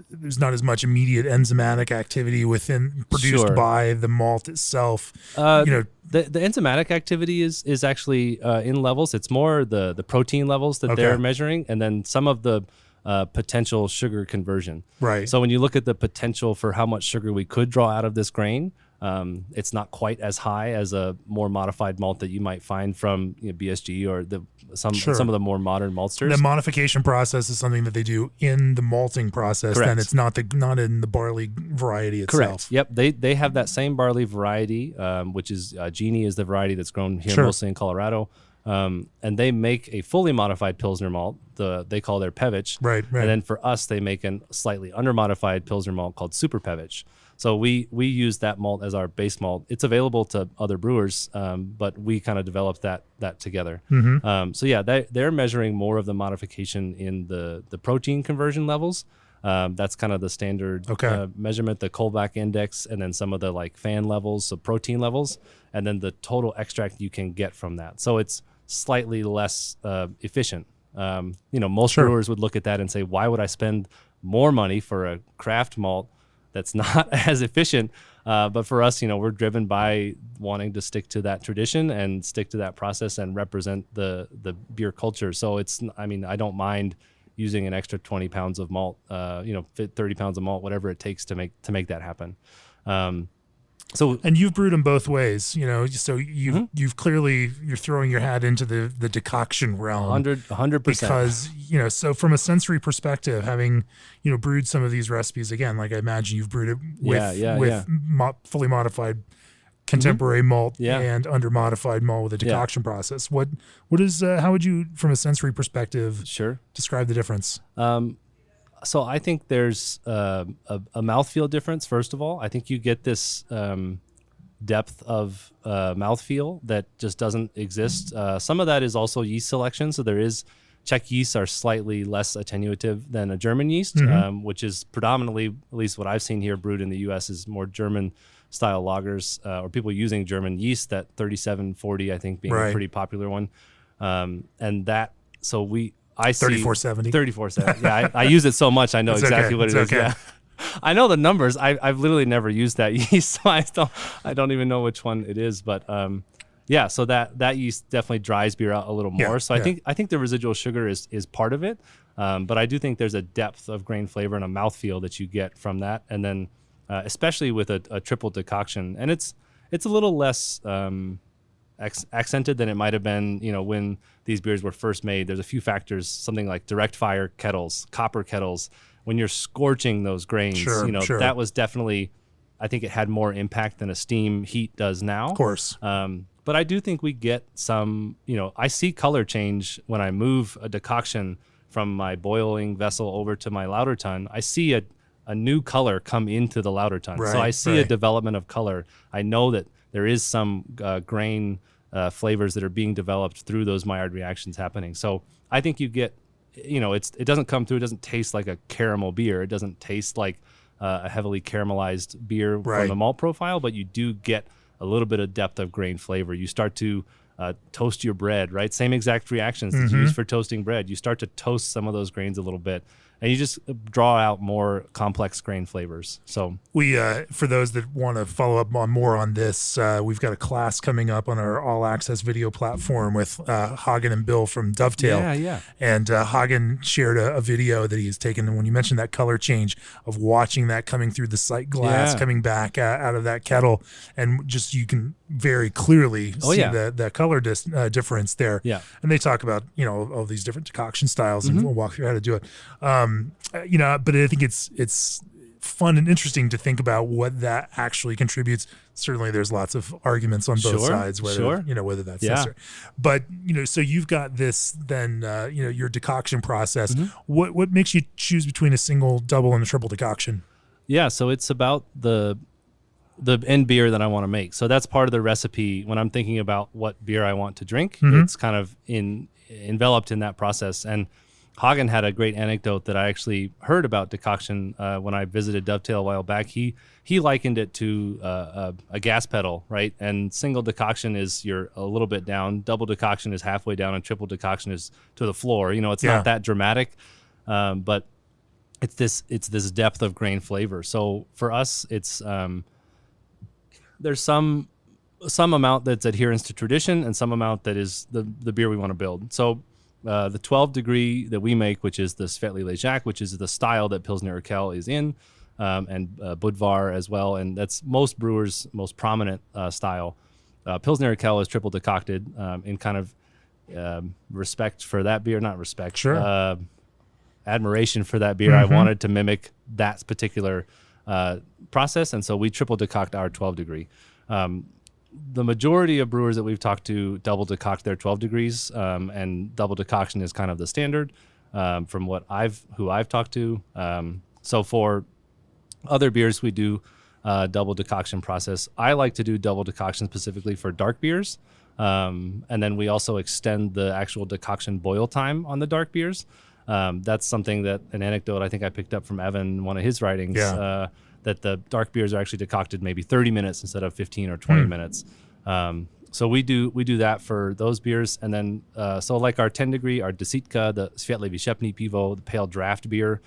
there's not as much immediate enzymatic activity produced by the malt itself. The enzymatic activity is actually in levels. It's more the protein levels that they're measuring, and then some of the potential sugar conversion. Right. So when you look at the potential for how much sugar we could draw out of this grain, it's not quite as high as a more modified malt that you might find from BSG or some of the more modern maltsters. The modification process is something that they do in the malting process. Correct. Then it's not in the barley variety itself. Correct. Yep. They have that same barley variety, which is Genie is the variety that's grown here mostly in Colorado. And they make a fully modified Pilsner malt. They call their Pevich. Right. And then for us, they make a slightly under-modified Pilsner malt called Super Pevich. So we use that malt as our base malt. It's available to other brewers, but we kind of developed that together. Mm-hmm. They're measuring more of the modification in the protein conversion levels. That's kind of the standard measurement, the Kolbach index, and then some of the like fan levels, so protein levels, and then the total extract you can get from that. So it's slightly less efficient. Most brewers would look at that and say, why would I spend more money for a craft malt that's not as efficient? But for us, we're driven by wanting to stick to that tradition and stick to that process and represent the beer culture. So I don't mind using an extra 20 pounds of malt, 30 pounds of malt, whatever it takes to make that happen. And you've brewed them both ways, so you've clearly, you're throwing your hat into the decoction realm. 100%. Because, so from a sensory perspective, having, brewed some of these recipes, again, like I imagine you've brewed it with fully modified contemporary malt and under modified malt with a decoction process. What is, how would you, from a sensory perspective, describe the difference? So I think there's a mouthfeel difference, first of all. I think you get this depth of mouthfeel that just doesn't exist. Some of that is also yeast selection. So Czech yeasts are slightly less attenuative than a German yeast, which is predominantly, at least what I've seen here brewed in the U.S., is more German-style lagers, or people using German yeast, that 3740, I think, being a pretty popular one. I see 3470. 3470. Yeah, I use it so much. I know exactly what it is. Yeah, I know the numbers. I've literally never used that yeast, so I don't even know which one it is. But so that yeast definitely dries beer out a little more. So I think the residual sugar is part of it. But I do think there's a depth of grain flavor and a mouthfeel that you get from that, and then especially with a triple decoction, and it's a little less accented than it might have been, when these beers were first made. There's a few factors, something like direct fire kettles, copper kettles. When you're scorching those grains, that was definitely, I think it had more impact than a steam heat does now. Of course. But I do think we get some, I see color change when I move a decoction from my boiling vessel over to my lauter tun. I see a new color come into the lauter tun. So I see a development of color. I know that there is some grain flavors that are being developed through those Maillard reactions happening. So I think you get, it doesn't come through, it doesn't taste like a caramel beer. It doesn't taste like a heavily caramelized beer from the malt profile, but you do get a little bit of depth of grain flavor. You start to toast your bread, right? Same exact reactions that you use for toasting bread. You start to toast some of those grains a little bit, and you just draw out more complex grain flavors. So we, for those that want to follow up on more on this, we've got a class coming up on our all access video platform with Hagen and Bill from Dovetail. And Hagen shared a video that he's taken. And when you mentioned that color change of watching that coming through the sight glass, coming back out of that kettle, and just, you can very clearly see the color difference there. And they talk about, all these different decoction styles, and we'll walk through how to do it. But I think it's fun and interesting to think about what that actually contributes. Certainly there's lots of arguments on both sides, whether that's necessary. But, so you've got this, then, your decoction process. What makes you choose between a single, double, and a triple decoction? Yeah. So it's about the the end beer that I want to make. So that's part of the recipe when I'm thinking about what beer I want to drink. Mm-hmm. It's kind of enveloped in that process. And Hagen had a great anecdote that I actually heard about decoction when I visited Dovetail a while back. He likened it to a gas pedal, right? And single decoction is you're a little bit down, double decoction is halfway down, and triple decoction is to the floor. You know, it's not that dramatic, but it's this depth of grain flavor. So for us, it's there's some amount that's adherence to tradition and some amount that is the beer we want to build. So the 12 degree that we make, which is the Svetli Ležák, which is the style that Pilsner Urquell is in, and Budvar as well, and that's most brewers' most prominent style. Pilsner Urquell is triple decocted in kind of respect for that beer, not respect, sure. Admiration for that beer. Mm-hmm. I wanted to mimic that particular process, and so we triple decoct our 12 degree. The majority of brewers that we've talked to double decoct their 12 degrees, and double decoction is kind of the standard from who I've talked to. So for other beers, we do double decoction process. I like to do double decoction specifically for dark beers, and then we also extend the actual decoction boil time on the dark beers. That's something an anecdote I think I picked up from Evan in one of his writings. Yeah. That the dark beers are actually decocted maybe 30 minutes instead of 15 or 20 minutes. So we do that for those beers. And then, so like our 10 degree, our Desitka, the Svetli Vyšepný pivo, the pale draft beer,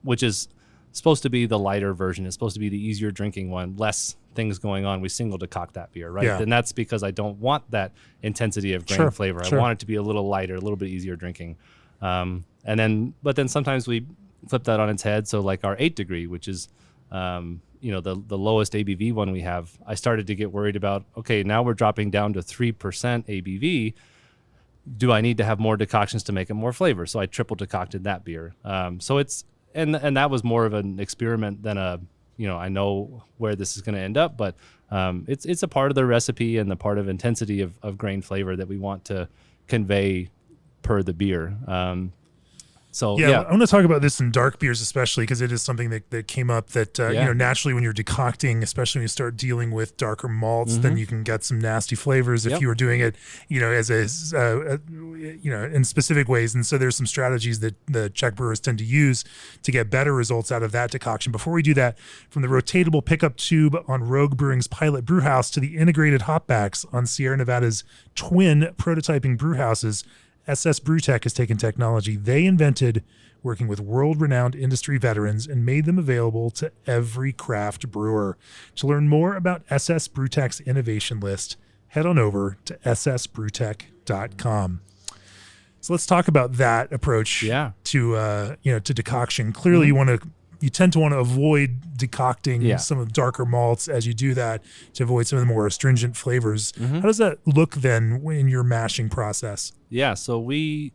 which is supposed to be the lighter version. It's supposed to be the easier drinking one, less things going on. We single decoct that beer, right? Yeah. And that's because I don't want that intensity of grain flavor. I want it to be a little lighter, a little bit easier drinking. But then sometimes we flip that on its head. So like our 8 degree, which is, the lowest ABV one we have, I started to get worried about, okay, now we're dropping down to 3% ABV. Do I need to have more decoctions to make it more flavor? So I triple decocted that beer. So it's, and that was more of an experiment than I know where this is going to end up, but it's a part of the recipe and the part of intensity of grain flavor that we want to convey per the beer. I want to talk about this in dark beers, especially because it is something that came up that, naturally when you're decocting, especially when you start dealing with darker malts, then you can get some nasty flavors if you were doing it, in specific ways. And so there's some strategies that the Czech brewers tend to use to get better results out of that decoction. Before we do that, from the rotatable pickup tube on Rogue Brewing's pilot brewhouse to the integrated hopbacks on Sierra Nevada's twin prototyping brewhouses, SS Brewtech has taken technology they invented, working with world-renowned industry veterans, and made them available to every craft brewer. To learn more about SS Brewtech's innovation list, head on over to ssbrewtech.com. So let's talk about that approach to decoction. Clearly, you tend to want to avoid decocting some of the darker malts as you do that to avoid some of the more astringent flavors. How does that look then in your mashing process? Yeah, so we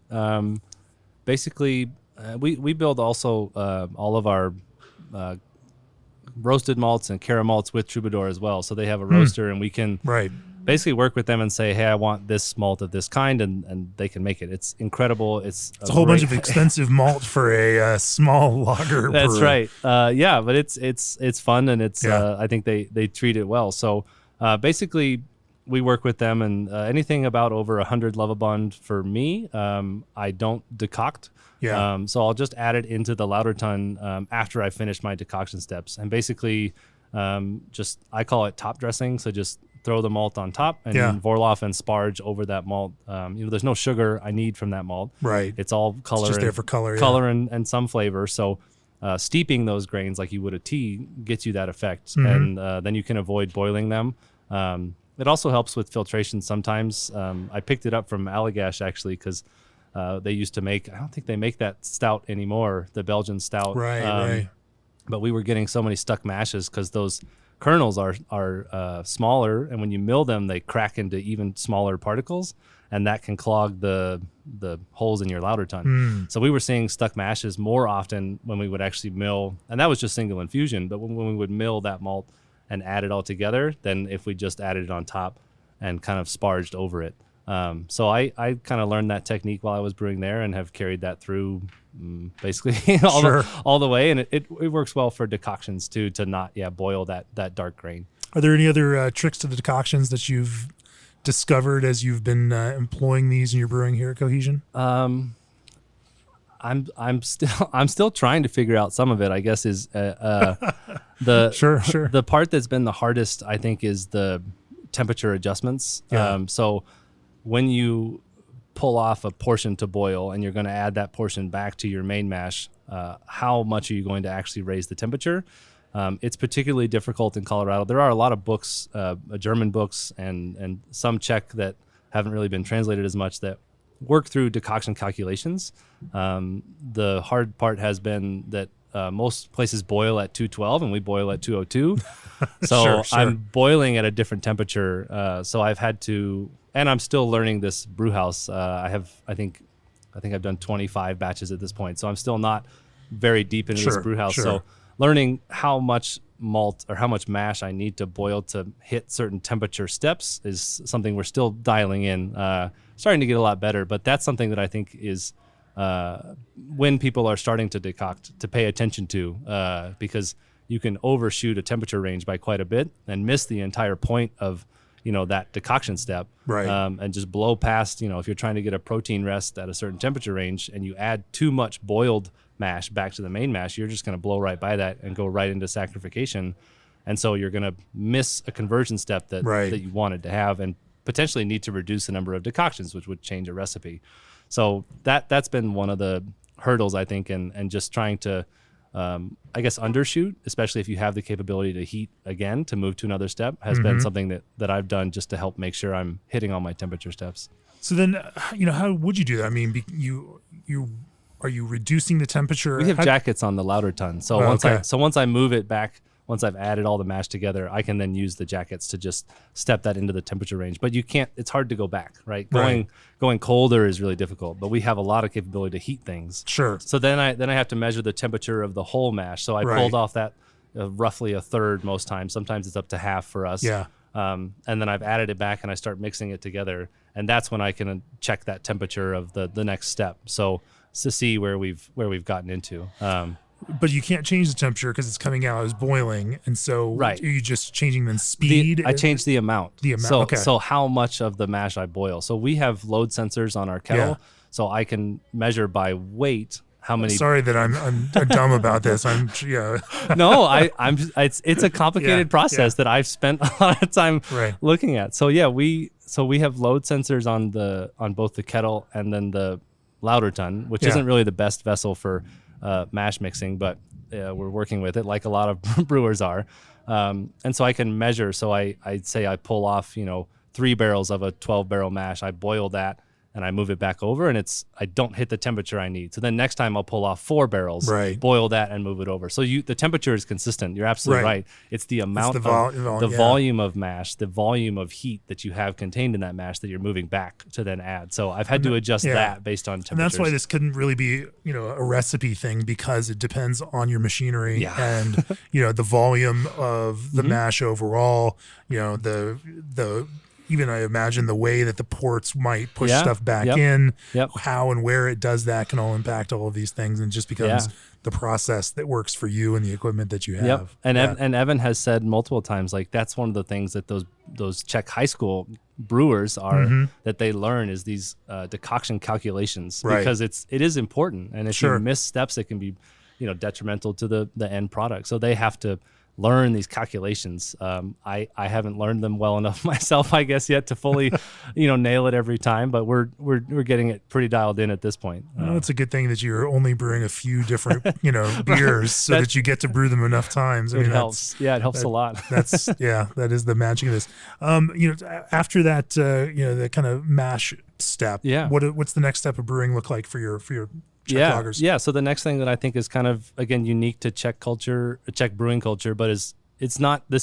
basically we build also all of our roasted malts and cara malts with Troubadour as well. So they have a roaster, and we can basically work with them and say, hey, I want this malt of this kind, and they can make it. It's incredible. It's a whole bunch of expensive malt for a small lager. That's brewer. Right. But it's fun, and it's I think they treat it well. So basically we work with them, and anything about over 100 Lovabond for me, I don't decoct. So I'll just add it into the Lauterton after I finish my decoction steps, and basically I call it top dressing. So just throw the malt on top and Vorloff and sparge over that malt. There's no sugar I need from that malt. Right. It's all color. It's just there for color and some flavor. So steeping those grains like you would a tea gets you that effect. And then you can avoid boiling them. It also helps with filtration sometimes. I picked it up from Allagash actually because they used to make, I don't think they make that stout anymore, the Belgian stout. Right. But we were getting so many stuck mashes because those kernels are smaller, and when you mill them, they crack into even smaller particles, and that can clog the holes in your Lauterton. So we were seeing stuck mashes more often when we would actually mill, and that was just single infusion, but when we would mill that malt and add it all together than if we just added it on top and kind of sparged over it. So I kind of learned that technique while I was brewing there and have carried that through basically all the way. And it works well for decoctions too, to not boil that dark grain. Are there any other tricks to the decoctions that you've discovered as you've been employing these in your brewing here at Cohesion? I'm still trying to figure out some of it, I guess, is the Sure. The part that's been the hardest, I think, is the temperature adjustments. Yeah. So when you pull off a portion to boil and you're going to add that portion back to your main mash, how much are you going to actually raise the temperature? It's particularly difficult in Colorado. There are a lot of books, German books and some Czech that haven't really been translated as much, that work through decoction calculations. The hard part has been that most places boil at 212 and we boil at 202. So Sure. I'm boiling at a different temperature. So I've had to, and I'm still learning this brew house. I think I've done 25 batches at this point. So I'm still not very deep into this brew house. Sure. So learning how much malt or how much mash I need to boil to hit certain temperature steps is something we're still dialing in. Starting to get a lot better, but that's something that I think is when people are starting to decoct, to pay attention to, because you can overshoot a temperature range by quite a bit and miss the entire point of that decoction step, Right. And just blow past. If you're trying to get a protein rest at a certain temperature range and you add too much boiled mash back to the main mash, you're just going to blow right by that and go right into saccharification, and so you're going to miss a conversion step that you wanted to have, and potentially need to reduce the number of decoctions, which would change a recipe. So that's been one of the hurdles, I think, and just trying to, I guess, undershoot, especially if you have the capability to heat again to move to another step, has been something that I've done just to help make sure I'm hitting all my temperature steps. So then, how would you do that? I mean, are you reducing the temperature? We have jackets on the louder ton. So once I move it back, once I've added all the mash together, I can then use the jackets to just step that into the temperature range. But you can't, it's hard to go back, right? Going colder is really difficult, but we have a lot of capability to heat things. Sure. So then I have to measure the temperature of the whole mash. So I pulled off that roughly a third most times. Sometimes it's up to half for us. Yeah. And then I've added it back and I start mixing it together. And that's when I can check that temperature of the next step. So to see where we've gotten into. But you can't change the temperature because it's coming out as boiling, and so are you just changing the speed? I changed the amount. Okay. So how much of the mash I boil. So we have load sensors on our kettle, so I can measure by weight how many. Sorry that I'm dumb about this. No, it's a complicated process that I've spent a lot of time looking at. So we have load sensors on both the kettle and then the louder ton, which isn't really the best vessel for mash mixing, but we're working with it like a lot of brewers are. And so I can measure. So I'd say I pull off, 3 barrels of a 12 barrel mash. I boil that and I move it back over, and I don't hit the temperature I need. So then next time I'll pull off 4 barrels, boil that and move it over. So the temperature is consistent. You're absolutely right. It's the amount of the volume of mash, the volume of heat that you have contained in that mash that you're moving back to then add. So I've had to adjust that based on temperatures. And that's why this couldn't really be, a recipe thing, because it depends on your machinery and, the volume of the mash overall, the even I imagine the way that the ports might push stuff back in, how and where it does that can all impact all of these things, and it just becomes the process that works for you and the equipment that you have. And Evan has said multiple times, like, that's one of the things that those Czech high school brewers are that they learn is these decoction calculations, because it is important, and if you miss steps, it can be detrimental to the end product. So they have to learn these calculations. I haven't learned them well enough myself, I guess, yet to fully, nail it every time. But we're getting it pretty dialed in at this point. It's a good thing that you're only brewing a few different, beers, so that you get to brew them enough times. It helps. It helps a lot. That is the magic of this. After that, the kind of mash step. What's the next step of brewing look like for your Czech lagers? Yeah. So the next thing that I think is kind of, again, unique to Czech culture, Czech brewing culture, but this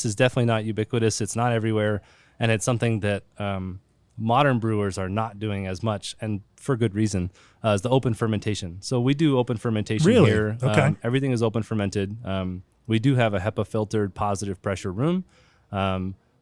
is definitely not ubiquitous. It's not everywhere. And it's something that modern brewers are not doing as much, and for good reason, is the open fermentation. So we do open fermentation here. Okay. Everything is open fermented. We do have a HEPA filtered positive pressure room.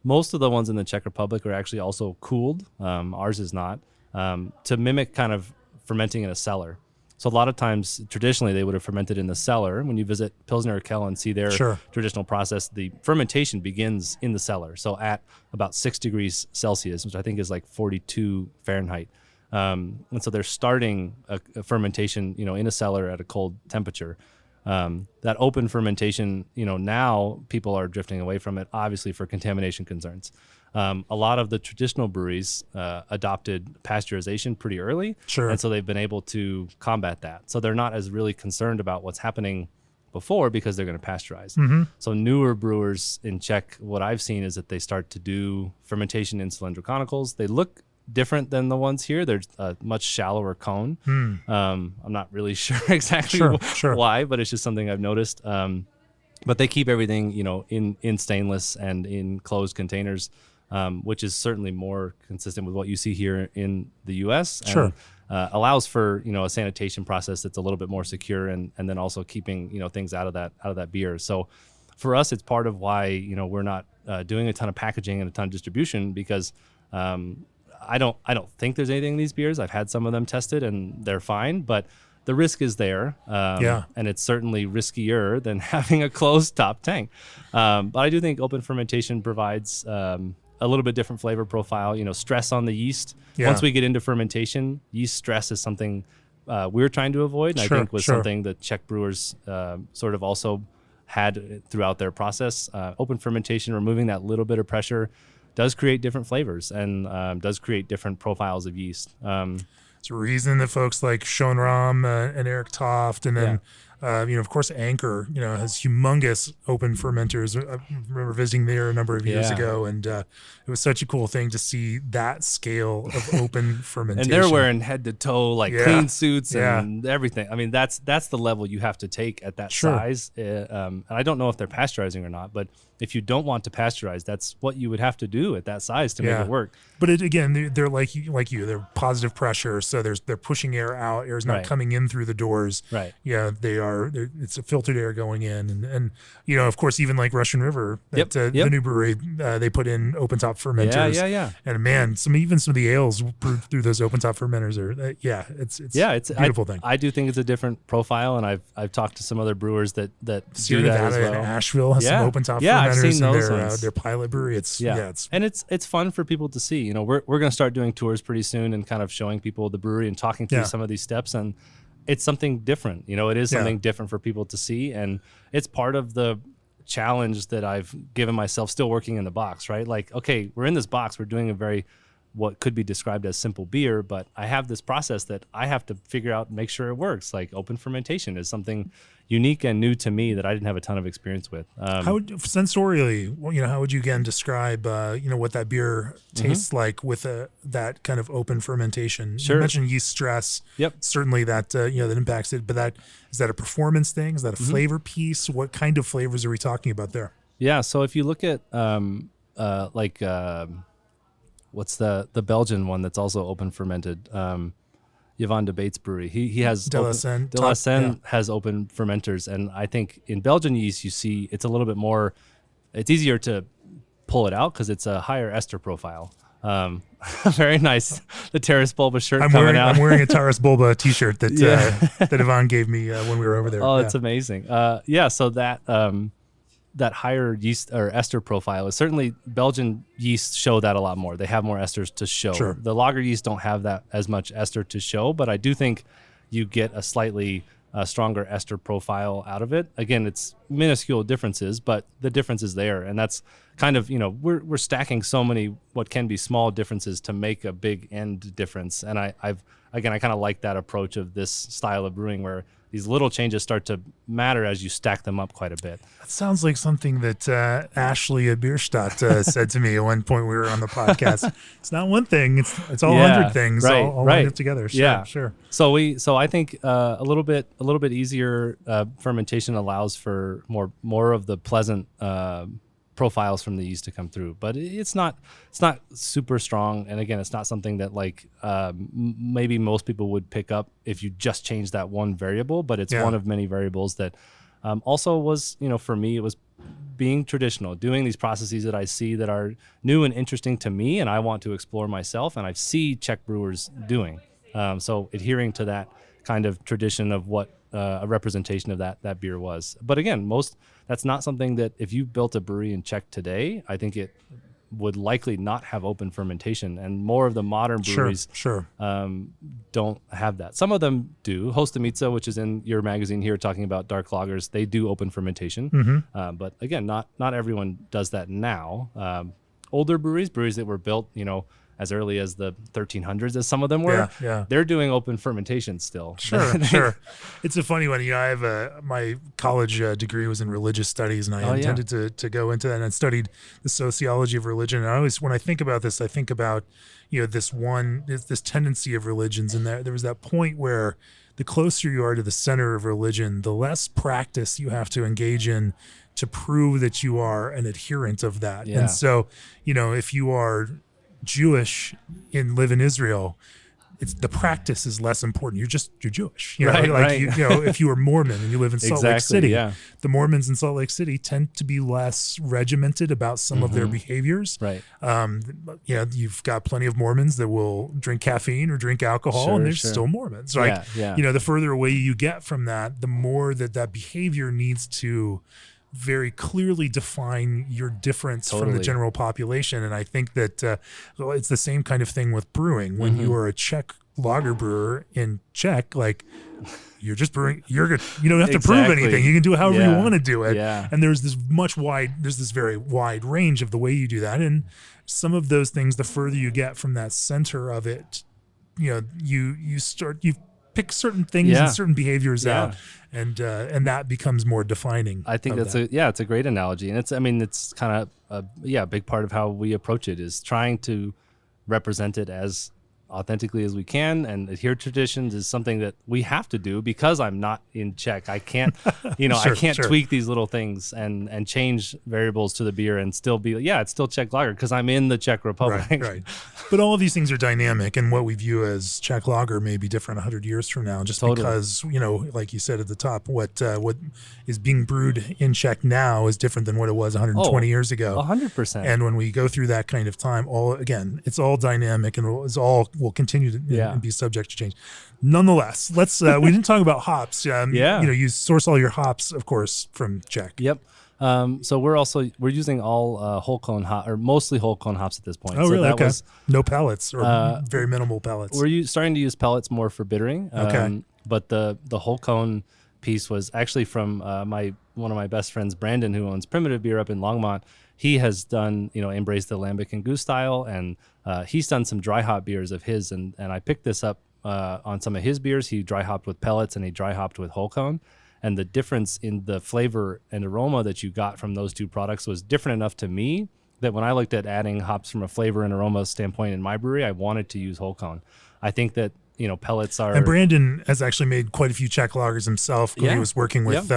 Most of the ones in the Czech Republic are actually also cooled. Ours is not, to mimic kind of fermenting in a cellar. So a lot of times, traditionally, they would have fermented in the cellar. When you visit Pilsner or Kell and see their traditional process, the fermentation begins in the cellar. So at about 6 degrees Celsius, which I think is like 42 Fahrenheit. And so they're starting a fermentation, in a cellar at a cold temperature. That open fermentation, now people are drifting away from it, obviously for contamination concerns. A lot of the traditional breweries adopted pasteurization pretty early, and so they've been able to combat that. So they're not as really concerned about what's happening before because they're going to pasteurize. So newer brewers in Czech, what I've seen is that they start to do fermentation in cylindrical conicals. They look different than the ones here. They're a much shallower cone. I'm not really sure exactly why, but it's just something I've noticed. But they keep everything, in stainless and in closed containers, which is certainly more consistent with what you see here in the U.S. And, allows for a sanitation process that's a little bit more secure, and then also keeping things out of that beer. So for us, it's part of why we're not doing a ton of packaging and a ton of distribution, because I don't think there's anything in these beers. I've had some of them tested and they're fine, but the risk is there. And it's certainly riskier than having a closed top tank. But I do think open fermentation provides a little bit different flavor profile, stress on the yeast. Once we get into fermentation, yeast stress is something we're trying to avoid. And I think was something that Czech brewers sort of also had throughout their process. Open fermentation, removing that little bit of pressure, does create different flavors and does create different profiles of yeast. It's a reason that folks like Schoenrahm and Eric Toft, and then of course Anchor, has humongous open fermenters. I remember visiting there a number of years ago, and it was such a cool thing to see that scale of open fermentation. And they're wearing head to toe clean suits and everything. I mean, that's the level you have to take at that size. And I don't know if they're pasteurizing or not, but if you don't want to pasteurize, that's what you would have to do at that size to make it work. But again, they're like you, they're positive pressure, so they're pushing air out. Air's not coming in through the doors. Right. Yeah, it's a filtered air going in, and of course, even like Russian River, the new brewery, they put in open top fermenters. And man, some of the ales brewed through those open top fermenters are it's a beautiful thing. I do think it's a different profile, and I've talked to some other brewers that Sierra do that Nevada as well. and Asheville has some open top fermenters. I've seen those in their pilot brewery. It's fun for people to see. We're going to start doing tours pretty soon and kind of showing people the brewery and talking through some of these steps, and it's something different. It is something different for people to see, and it's part of the challenge that I've given myself still working in the box, right? Like, okay, we're in this box, we're doing a very what could be described as simple beer, but I have this process that I have to figure out and make sure it works. Like open fermentation is something unique and new to me that I didn't have a ton of experience with. How would sensorially, how would you again describe, what that beer tastes like with that kind of open fermentation? You mentioned yeast stress. Certainly that, that impacts it, but is that a performance thing? Is that a flavor piece? What kind of flavors are we talking about there? Yeah. So if you look at, what's the Belgian one that's also open fermented? Yvon de Bates brewery. He has De La Seine has open fermenters, and I think in Belgian yeast you see it's a little bit more. It's easier to pull it out because it's a higher ester profile. Very nice. The Terrace Bulba shirt out. I'm wearing a Terrace Bulba T-shirt that that Yvon gave me when we were over there. Oh, it's amazing. So that higher yeast or ester profile is certainly Belgian yeast show that a lot more. They have more esters to show. The lager yeast don't have that as much ester to show, but I do think you get a slightly stronger ester profile out of it. Again, it's minuscule differences, but the difference is there. And that's kind of, we're stacking so many what can be small differences to make a big end difference. And I kind of like that approach of this style of brewing where these little changes start to matter as you stack them up quite a bit. That sounds like something that Ashley at Bierstadt said to me at one point we were on the podcast. It's not one thing; it's all 100 things all lined up together. Sure. So I think a little bit easier fermentation allows for more of the pleasant profiles from the yeast to come through, but it's not super strong. And again, it's not something that maybe most people would pick up if you just change that one variable, but it's one of many variables that also was, for me, it was being traditional, doing these processes that I see that are new and interesting to me and I want to explore myself, and I see Czech brewers doing. So adhering to that kind of tradition of what a representation of that beer was. But again, that's not something that if you built a brewery in Czech today, I think it would likely not have open fermentation, and more of the modern breweries don't have that. Some of them do. Hostamica, which is in your magazine here talking about dark lagers, they do open fermentation. But again, not everyone does that now. Older breweries that were built, as early as the 1300s, as some of them were, they're doing open fermentation still. Sure. It's a funny one. I have my college degree was in religious studies, and I intended to go into that, and I studied the sociology of religion. And when I think about this, I think about, this tendency of religions, and there was that point where the closer you are to the center of religion, the less practice you have to engage in to prove that you are an adherent of that. And so, if you are Jewish and live in Israel, the practice is less important. You're Jewish. If you are Mormon and you live in Salt Lake City, the Mormons in Salt Lake City tend to be less regimented about some of their behaviors. Right. You've got plenty of Mormons that will drink caffeine or drink alcohol, and they're still Mormons. Right. The further away you get from that, the more that behavior needs to very clearly define your difference from the general population. And I think that it's the same kind of thing with brewing. When you are a Czech lager brewer in Czech, you're just brewing, you're good. You don't have to prove anything. You can do it however you want to do it. And there's this very wide range of the way you do that. And some of those things, the further you get from that center of it, you pick certain things and certain behaviors out, and that becomes more defining. I think it's a great analogy, and it's kind of a big part of how we approach it is trying to represent it as authentically as we can, and adhere to traditions is something that we have to do because I'm not in Czech. I can't, I can't tweak these little things and change variables to the beer and still be, it's still Czech lager because I'm in the Czech Republic. Right. But all of these things are dynamic, and what we view as Czech lager may be different 100 years from now, just because, like you said at the top, what is being brewed in Czech now is different than what it was 120 years ago. 100%. And when we go through that kind of time, it's all dynamic, and will continue to be subject to change. Nonetheless, let's we didn't talk about hops. You source all your hops, of course, from Czech. Yep. So we're using all whole cone hop, or mostly whole cone hops at this point. Oh, so really? that Okay. was, no pellets, or very minimal pellets. We're starting to use pellets more for bittering. But the whole cone piece was actually from one of my best friends, Brandon, who owns Primitive Beer up in Longmont. He has done, embraced the lambic and goose style, and he's done some dry hop beers of his, and I picked this up on some of his beers. He dry hopped with pellets and he dry hopped with whole cone. And the difference in the flavor and aroma that you got from those two products was different enough to me that when I looked at adding hops from a flavor and aroma standpoint in my brewery, I wanted to use whole cone. I think that, pellets are... And Brandon has actually made quite a few Czech lagers himself. He was working with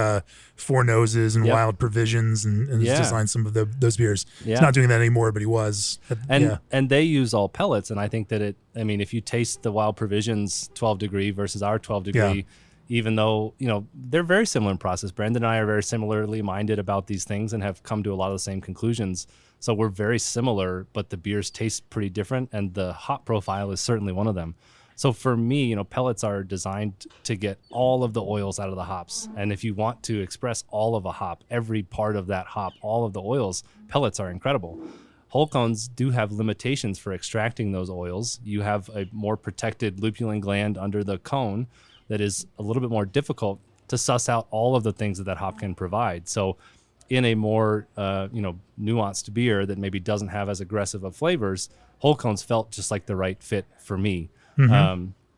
Four Noses and Wild Provisions and has designed some of those beers. He's not doing that anymore, but he was. And they use all pellets. And I think that if you taste the Wild Provisions 12 degree versus our 12 degree, even though, they're very similar in process. Brandon and I are very similarly minded about these things and have come to a lot of the same conclusions. So we're very similar, but the beers taste pretty different, and the hop profile is certainly one of them. So for me, pellets are designed to get all of the oils out of the hops. And if you want to express all of a hop, every part of that hop, all of the oils, pellets are incredible. Whole cones do have limitations for extracting those oils. You have a more protected lupulin gland under the cone that is a little bit more difficult to suss out all of the things that hop can provide. So in a more nuanced beer that maybe doesn't have as aggressive of flavors, whole cones felt just like the right fit for me.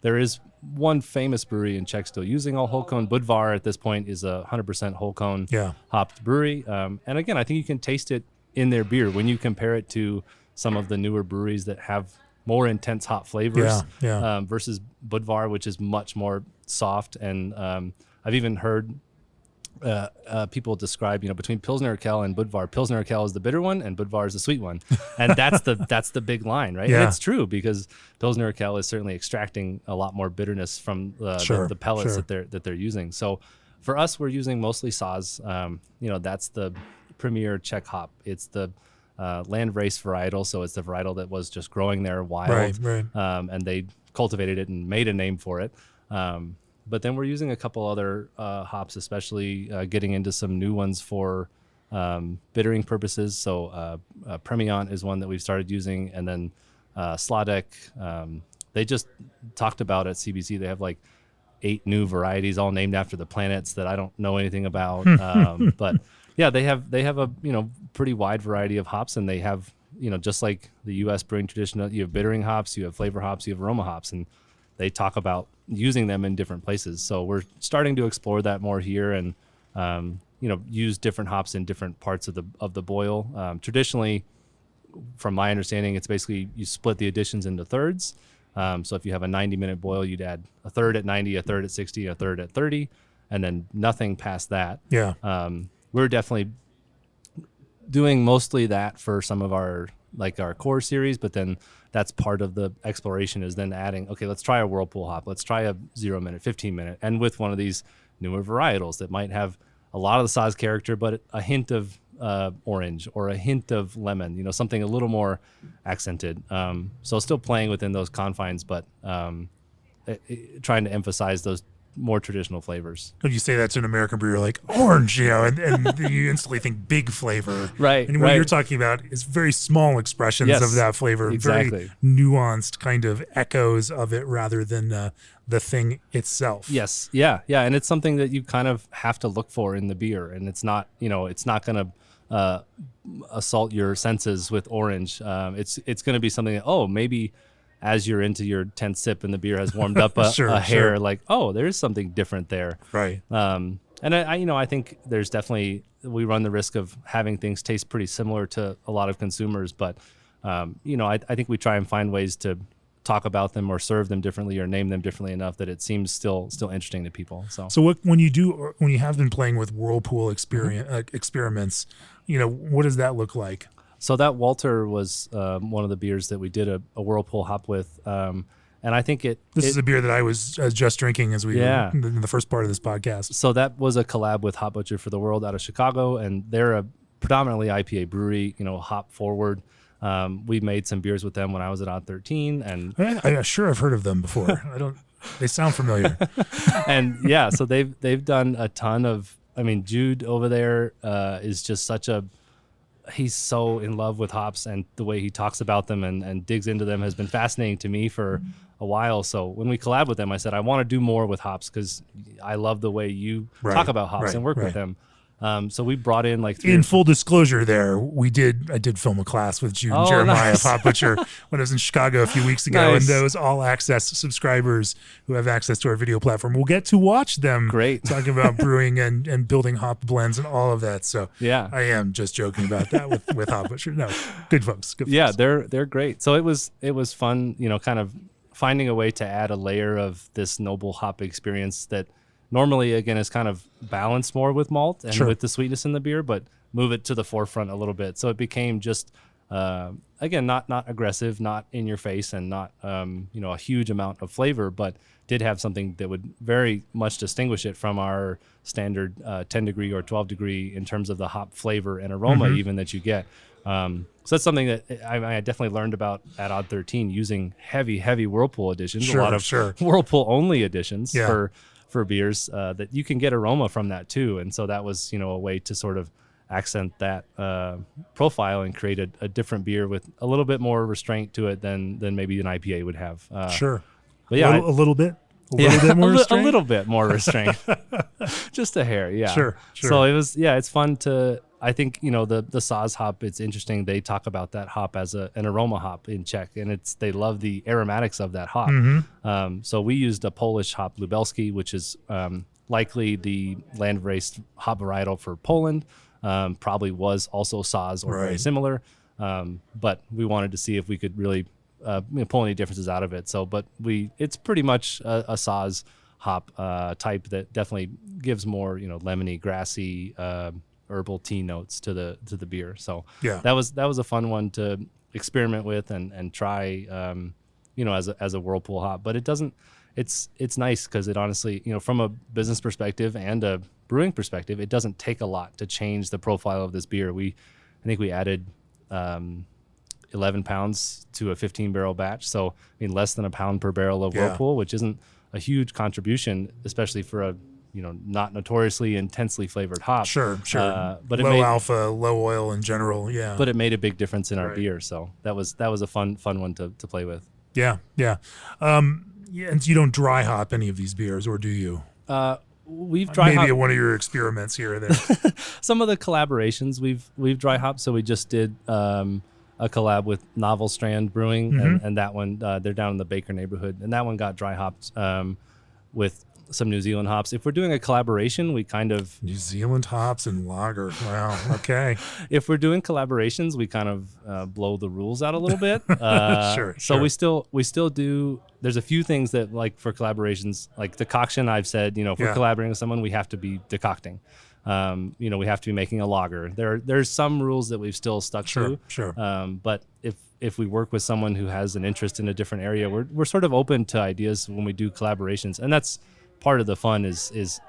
There is one famous brewery in Czech still using all whole cone. Budvar at this point is a 100% whole cone hopped brewery. And again, I think you can taste it in their beer when you compare it to some of the newer breweries that have more intense hop flavors versus Budvar, which is much more soft. And I've even heard people describe, between Pilsner Urquell and Budvar. Pilsner Urquell is the bitter one, and Budvar is the sweet one, and that's the big line, right? And it's true because Pilsner Urquell is certainly extracting a lot more bitterness from the pellets that they're using. So for us, we're using mostly Saz. That's the premier Czech hop. It's the Landrace varietal, so it's the varietal that was just growing there wild, right. And they cultivated it and made a name for it. But then we're using a couple other hops, especially getting into some new ones for bittering purposes. So Premiant is one that we've started using, and then Sladek. They just talked about at CBC. They have like 8 new varieties, all named after the planets that I don't know anything about. But yeah, they have a pretty wide variety of hops, and they have just like the U.S. brewing tradition. You have bittering hops, you have flavor hops, you have aroma hops, and they talk about using them in different places. So we're starting to explore that more here, and use different hops in different parts of the boil. Traditionally, from my understanding, it's basically you split the additions into thirds. So if you have a 90-minute boil, you'd add a third at 90, a third at 60, a third at 30, and then nothing past that. Yeah. We're definitely doing mostly that for some of our core series, but then that's part of the exploration is then adding, okay, let's try a whirlpool hop. Let's try a 0-minute, 15-minute, and with one of these newer varietals that might have a lot of the Saaz character, but a hint of orange or a hint of lemon, something a little more accented. So still playing within those confines, but trying to emphasize those more traditional flavors. When you say that to an American brewer, like orange, and you instantly think big flavor. Right. And what you're talking about is very small expressions of that flavor, exactly. Very nuanced kind of echoes of it rather than the thing itself. Yes. Yeah. And it's something that you kind of have to look for in the beer, and it's not going to assault your senses with orange. It's going to be something that, maybe as you're into your 10th sip and the beer has warmed up a hair, like, there's something different there. Right. And I think there's definitely, we run the risk of having things taste pretty similar to a lot of consumers, but I think we try and find ways to talk about them or serve them differently or name them differently enough that it seems still interesting to people. So when you have been playing with whirlpool experiments, what does that look like? So that Walter was one of the beers that we did a whirlpool hop with, and I think this is a beer that I was just drinking as we were in the first part of this podcast. So that was a collab with Hop Butcher for the World out of Chicago, and they're a predominantly IPA brewery, hop forward. We made some beers with them when I was at Odd 13, and I'm sure I've heard of them before. They sound familiar. And yeah, so they've done a ton of. I mean, Jude over there is just he's so in love with hops, and the way he talks about them and digs into them has been fascinating to me for a while. So when we collab with them, I said, I want to do more with hops because I love the way you talk about hops and work with them. So we brought in in full disclosure there, I did film a class with Jude and Jeremiah of Hop Butcher when I was in Chicago a few weeks ago. And those all access subscribers who have access to our video platform will get to watch them talking about brewing and building hop blends and all of that. So yeah, I am just joking about that with Hop Butcher. No, good folks. Yeah, they're great. So it was fun, kind of finding a way to add a layer of this noble hop experience that normally, again, is kind of balanced more with malt and with the sweetness in the beer, but move it to the forefront a little bit. So it became just, again, not aggressive, not in your face, and not, a huge amount of flavor, but did have something that would very much distinguish it from our standard 10 degree or 12 degree in terms of the hop flavor and aroma even that you get. So that's something that I definitely learned about at Odd 13 using heavy Whirlpool editions, a lot of Whirlpool only editions for beers that you can get aroma from that too. And so that was, a way to sort of accent that profile and create a different beer with a little bit more restraint to it than maybe an IPA would have. But yeah, a little bit more restraint. A little bit more restraint. Just a hair. Yeah. Sure. So it was, it's fun to, I think, the Saaz hop, it's interesting. They talk about that hop as an aroma hop in Czech, and they love the aromatics of that hop. So we used a Polish hop, Lubelski, which is likely the land-raised hop varietal for Poland. Probably was also Saaz or very similar. But we wanted to see if we could really pull any differences out of it. So, but it's pretty much a Saaz hop type that definitely gives more, lemony, grassy, herbal tea notes to the beer. So that was a fun one to experiment with and try, as a Whirlpool hop. But it's nice because it honestly, from a business perspective and a brewing perspective, it doesn't take a lot to change the profile of this beer. I think we added 11 pounds to a 15 barrel batch. So, less than a pound per barrel of Whirlpool, which isn't a huge contribution, especially for a not notoriously intensely flavored hop. Sure. But low alpha, low oil in general. Yeah. But it made a big difference in our beer. So that was a fun one to play with. Yeah. And you don't dry hop any of these beers, or do you? We've dry maybe hopped one of your experiments here or there. some of the collaborations we've dry hopped. So we just did a collab with Novel Strand Brewing, and that one they're down in the Baker neighborhood, and that one got dry hopped with some New Zealand hops. If we're doing a collaboration, we kind of New Zealand hops and lager. Wow. Okay. If we're doing collaborations, we kind of blow the rules out a little bit. Sure. So we still do. There's a few things that, like, for collaborations, like decoction. I've said, if we're collaborating with someone, we have to be decocting. We have to be making a lager. There's some rules that we've still stuck to. Sure. But if we work with someone who has an interest in a different area, we're sort of open to ideas when we do collaborations, and that's part of the fun is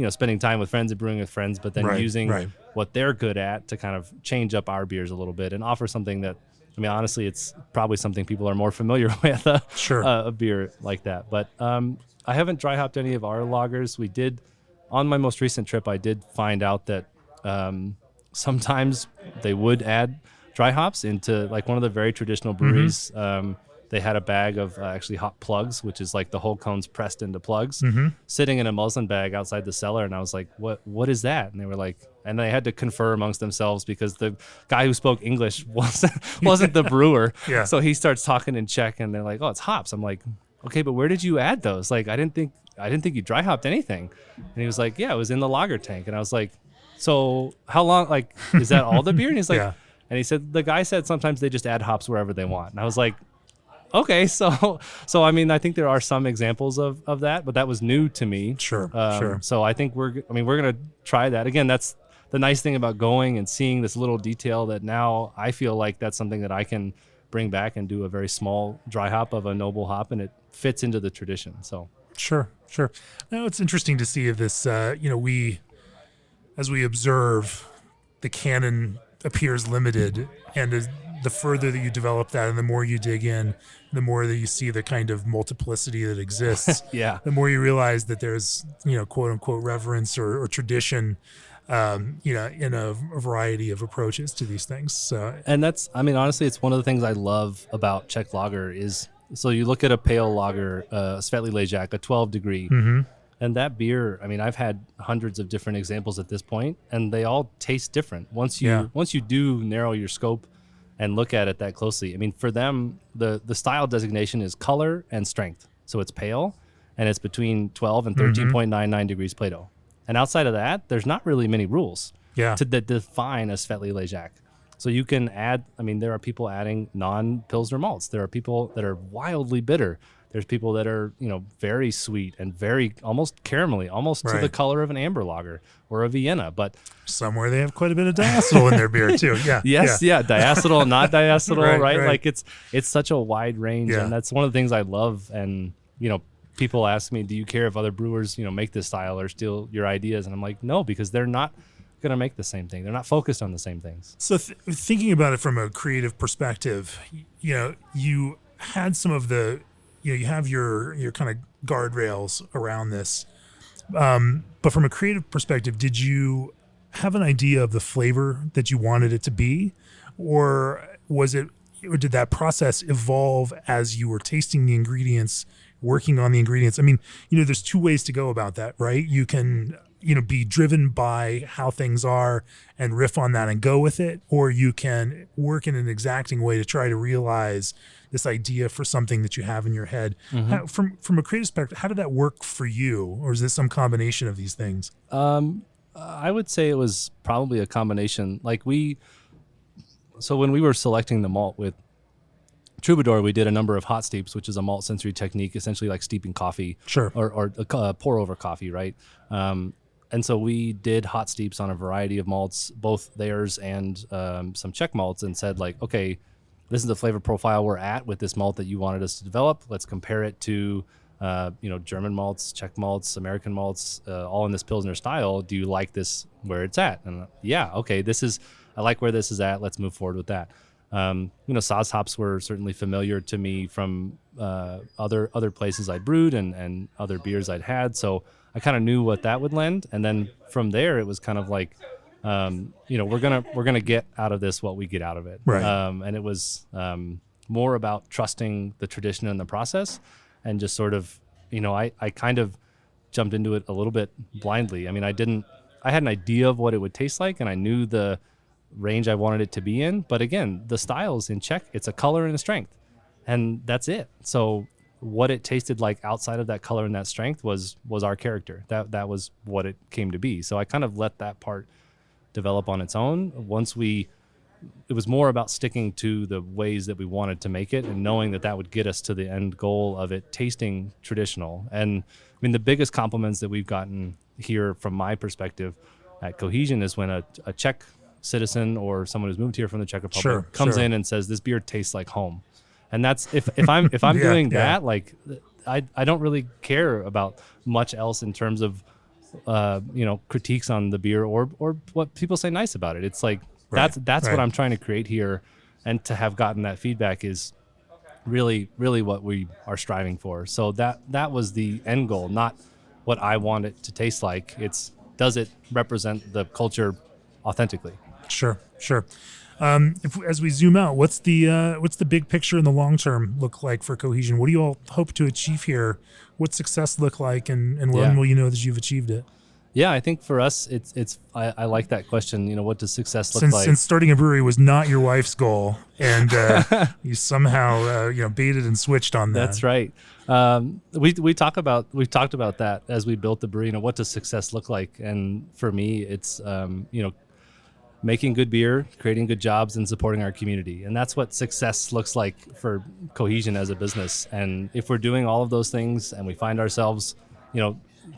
spending time with friends and brewing with friends, but then using what they're good at to kind of change up our beers a little bit and offer something that, honestly, it's probably something people are more familiar with, a beer like that. But I haven't dry hopped any of our lagers. We did, on my most recent trip, I did find out that sometimes they would add dry hops into, like, one of the very traditional breweries. They had a bag of actually hop plugs, which is like the whole cones pressed into plugs, sitting in a muslin bag outside the cellar. And I was like, what is that? And they were like, and they had to confer amongst themselves because the guy who spoke English wasn't the brewer. Yeah. So he starts talking in Czech, and they're like, oh, it's hops. I'm like, okay, but where did you add those? Like, I didn't think you dry hopped anything. And he was like, yeah, it was in the lager tank. And I was like, so how long, like, is that all the beer? And he's like, and he said, the guy said sometimes they just add hops wherever they want. And I was like, okay, so I think there are some examples of that, but that was new to me. Sure. So I think we're gonna try that again. That's the nice thing about going and seeing this little detail, that now I feel like that's something that I can bring back and do a very small dry hop of a noble hop, and it fits into the tradition. So sure. Now it's interesting to see if this. As we observe, the canon appears limited, and as the further that you develop that and the more you dig in, the more that you see the kind of multiplicity that exists. The more you realize that there's, quote unquote reverence or tradition, in a variety of approaches to these things. So, and that's, honestly, it's one of the things I love about Czech lager is, so you look at a pale lager, Světlý Ležák, a 12 degree, and that beer, I've had hundreds of different examples at this point, and they all taste different. Once you do narrow your scope and look at it that closely. For them, the style designation is color and strength. So it's pale, and it's between 12 and 13.99 degrees Plato. And outside of that, there's not really many rules to define a Světlý Ležák. So you can add, there are people adding non-pilsner malts. There are people that are wildly bitter. There's people that are, very sweet and very almost caramelly, almost to the color of an amber lager or a Vienna. But somewhere they have quite a bit of diacetyl in their beer too. Diacetyl, not diacetyl, right? Right. Like it's such a wide range, and that's one of the things I love. And people ask me, do you care if other brewers, make this style or steal your ideas? And I'm like, no, because they're not going to make the same thing. They're not focused on the same things. So thinking about it from a creative perspective, you had some of the, you have your kind of guardrails around this. But from a creative perspective, did you have an idea of the flavor that you wanted it to be? Or did that process evolve as you were tasting the ingredients, working on the ingredients? There's two ways to go about that, right? You can, be driven by how things are and riff on that and go with it, or you can work in an exacting way to try to realize this idea for something that you have in your head. From a creative perspective, how did that work for you? Or is this some combination of these things? I would say it was probably a combination. So when we were selecting the malt with Troubadour, we did a number of hot steeps, which is a malt sensory technique, essentially like steeping coffee, or pour over coffee, right? And so we did hot steeps on a variety of malts, both theirs and some Czech malts, and said, like, okay, this is the flavor profile we're at with this malt that you wanted us to develop. Let's compare it to German malts, Czech malts, American malts, all in this Pilsner style. Do you like this where it's at? And okay, I like where this is at. Let's move forward with that. Saaz hops were certainly familiar to me from other places I brewed and other beers I'd had. So I kind of knew what that would lend. And then from there, it was kind of like, we're gonna get out of this what we get out of it. Right. And it was more about trusting the tradition and the process, and just sort of, I kind of jumped into it a little bit blindly. I mean, I had an idea of what it would taste like, and I knew the range I wanted it to be in. But again, the styles in Czech, it's a color and a strength, and that's it. So what it tasted like outside of that color and that strength was our character. That was what it came to be. So I kind of let that part develop on its own. It was more about sticking to the ways that we wanted to make it, and knowing that would get us to the end goal of it tasting traditional. And I mean, the biggest compliments that we've gotten here from my perspective at Cohesion is when a Czech citizen or someone who's moved here from the Czech Republic comes in and says, this beer tastes like home. And that's if I'm doing that, like I don't really care about much else in terms of critiques on the beer or what people say nice about it. It's like that's what I'm trying to create here, and to have gotten that feedback is really, really what we are striving for. So that was the end goal, not what I want it to taste like. Does it represent the culture authentically? Sure. As we zoom out, what's the big picture in the long term look like for Cohesion? What do you all hope to achieve here? What's success look like, and when will you know that you've achieved it? Yeah, I think for us, I like that question. What does success look like? Since starting a brewery was not your wife's goal, and you somehow baited and switched on that. That's right. We've talked about that as we built the brewery. What does success look like? And for me, it's making good beer, creating good jobs, and supporting our community. And that's what success looks like for Cohesion as a business. And if we're doing all of those things and we find ourselves,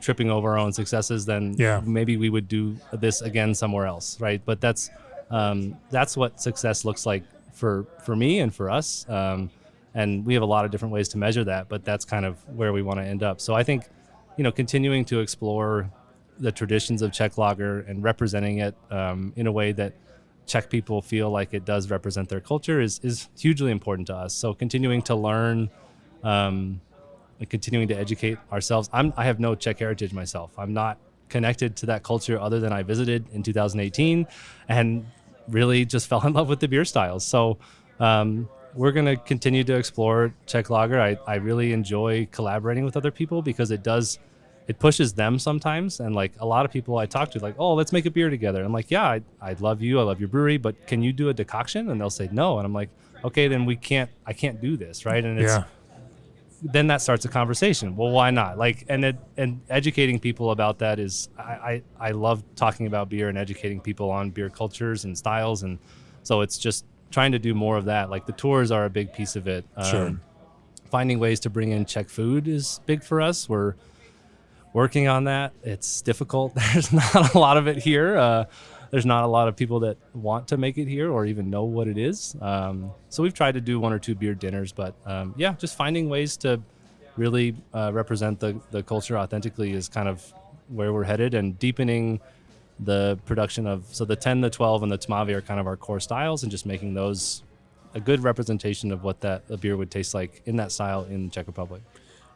tripping over our own successes, then maybe we would do this again somewhere else, right? But that's what success looks like for me and for us. And we have a lot of different ways to measure that, but that's kind of where we want to end up. So I think, continuing to explore the traditions of Czech lager and representing it in a way that Czech people feel like it does represent their culture is hugely important to us. So continuing to learn and continuing to educate ourselves. I have no Czech heritage myself. I'm not connected to that culture other than I visited in 2018 and really just fell in love with the beer styles. So we're going to continue to explore Czech lager. I really enjoy collaborating with other people because it pushes them sometimes. And like a lot of people I talk to, like, oh, let's make a beer together. I'm like, yeah, I love you. I love your brewery, but can you do a decoction? And they'll say no. And I'm like, okay, then I can't do this. Right. And then that starts a conversation. Well, why not? Like, and educating people about that is, I love talking about beer and educating people on beer cultures and styles. And so it's just trying to do more of that. Like the tours are a big piece of it. Finding ways to bring in Czech food is big for us. We're working on that. It's difficult. There's not a lot of it here. There's not a lot of people that want to make it here or even know what it is. So we've tried to do 1 or 2 beer dinners, but just finding ways to really represent the culture authentically is kind of where we're headed, and deepening the production of, so the 10, the 12, and the Tmavy are kind of our core styles, and just making those a good representation of what a beer would taste like in that style in the Czech Republic.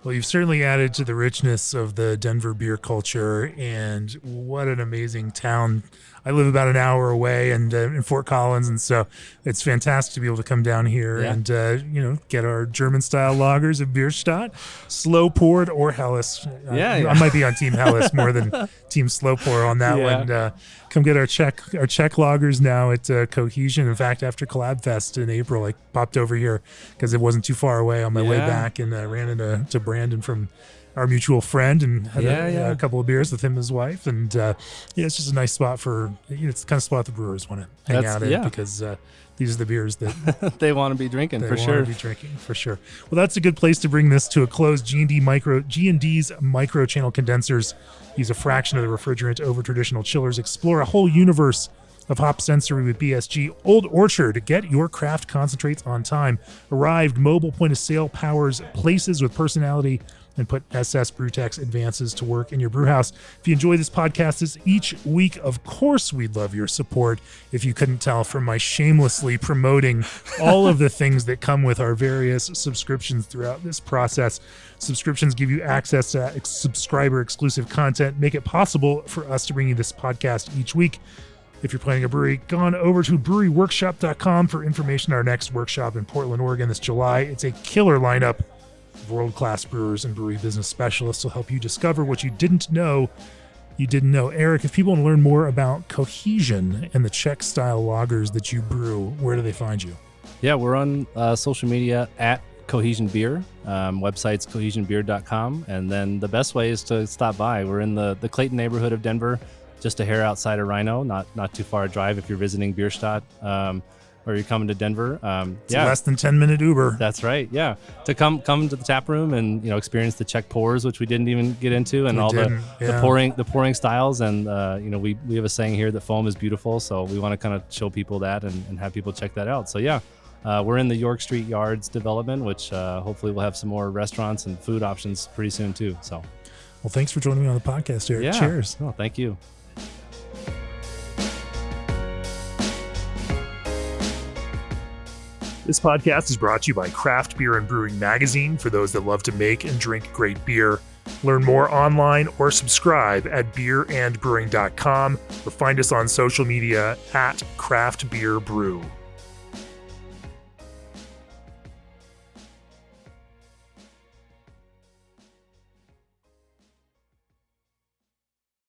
Well, you've certainly added to the richness of the Denver beer culture, and what an amazing town. I live about an hour away and in Fort Collins, and so it's fantastic to be able to come down here and get our German-style lagers of Bierstadt, slow poured or Helles. I might be on Team Helles more than Team Slow Pour on that one. Come get our Czech lagers now at Cohesion. In fact, after Collab Fest in April, I popped over here because it wasn't too far away on my way back, and ran into Brandon from our mutual friend and had a couple of beers with him and his wife. And it's just a nice spot for, it's the kind of spot the brewers want to hang out in, because these are the beers that they want to be drinking, for sure. Well, that's a good place to bring this to a close. G&D's micro channel condensers use a fraction of the refrigerant over traditional chillers. Explore a whole universe of hop sensory with BSG. Old Orchard, get your craft concentrates on time. Arrived mobile point of sale powers places with personality and put SS Brewtech's advances to work in your brew house. If you enjoy this podcast as each week, of course, we'd love your support. If you couldn't tell from my shamelessly promoting all of the things that come with our various subscriptions throughout this process. Subscriptions give you access to subscriber exclusive content, make it possible for us to bring you this podcast each week. If you're planning a brewery, go on over to breweryworkshop.com for information on our next workshop in Portland, Oregon this July. It's a killer lineup of world-class brewers and brewery business specialists will help you discover what you didn't know you didn't know. Eric, if people want to learn more about Cohesion and the Czech-style lagers that you brew, where do they find you? Yeah, we're on social media at Cohesion Beer. Website's cohesionbeer.com. And then the best way is to stop by. We're in the Clayton neighborhood of Denver, just a hair outside of Rhino, not too far a drive if you're visiting Bierstadt, or you're coming to Denver. It's a less than 10-minute Uber. That's right. Yeah, to come to the tap room and experience the Czech pours, which we didn't even get into, and the pouring styles. And we have a saying here that foam is beautiful, so we want to kind of show people that and have people check that out. So yeah. We're in the York Street Yards development, which hopefully we'll have some more restaurants and food options pretty soon too. So, well, thanks for joining me on the podcast, Eric. Yeah. Cheers. Oh, thank you. This podcast is brought to you by Craft Beer and Brewing Magazine for those that love to make and drink great beer. Learn more online or subscribe at beerandbrewing.com or find us on social media at Craft Beer Brew.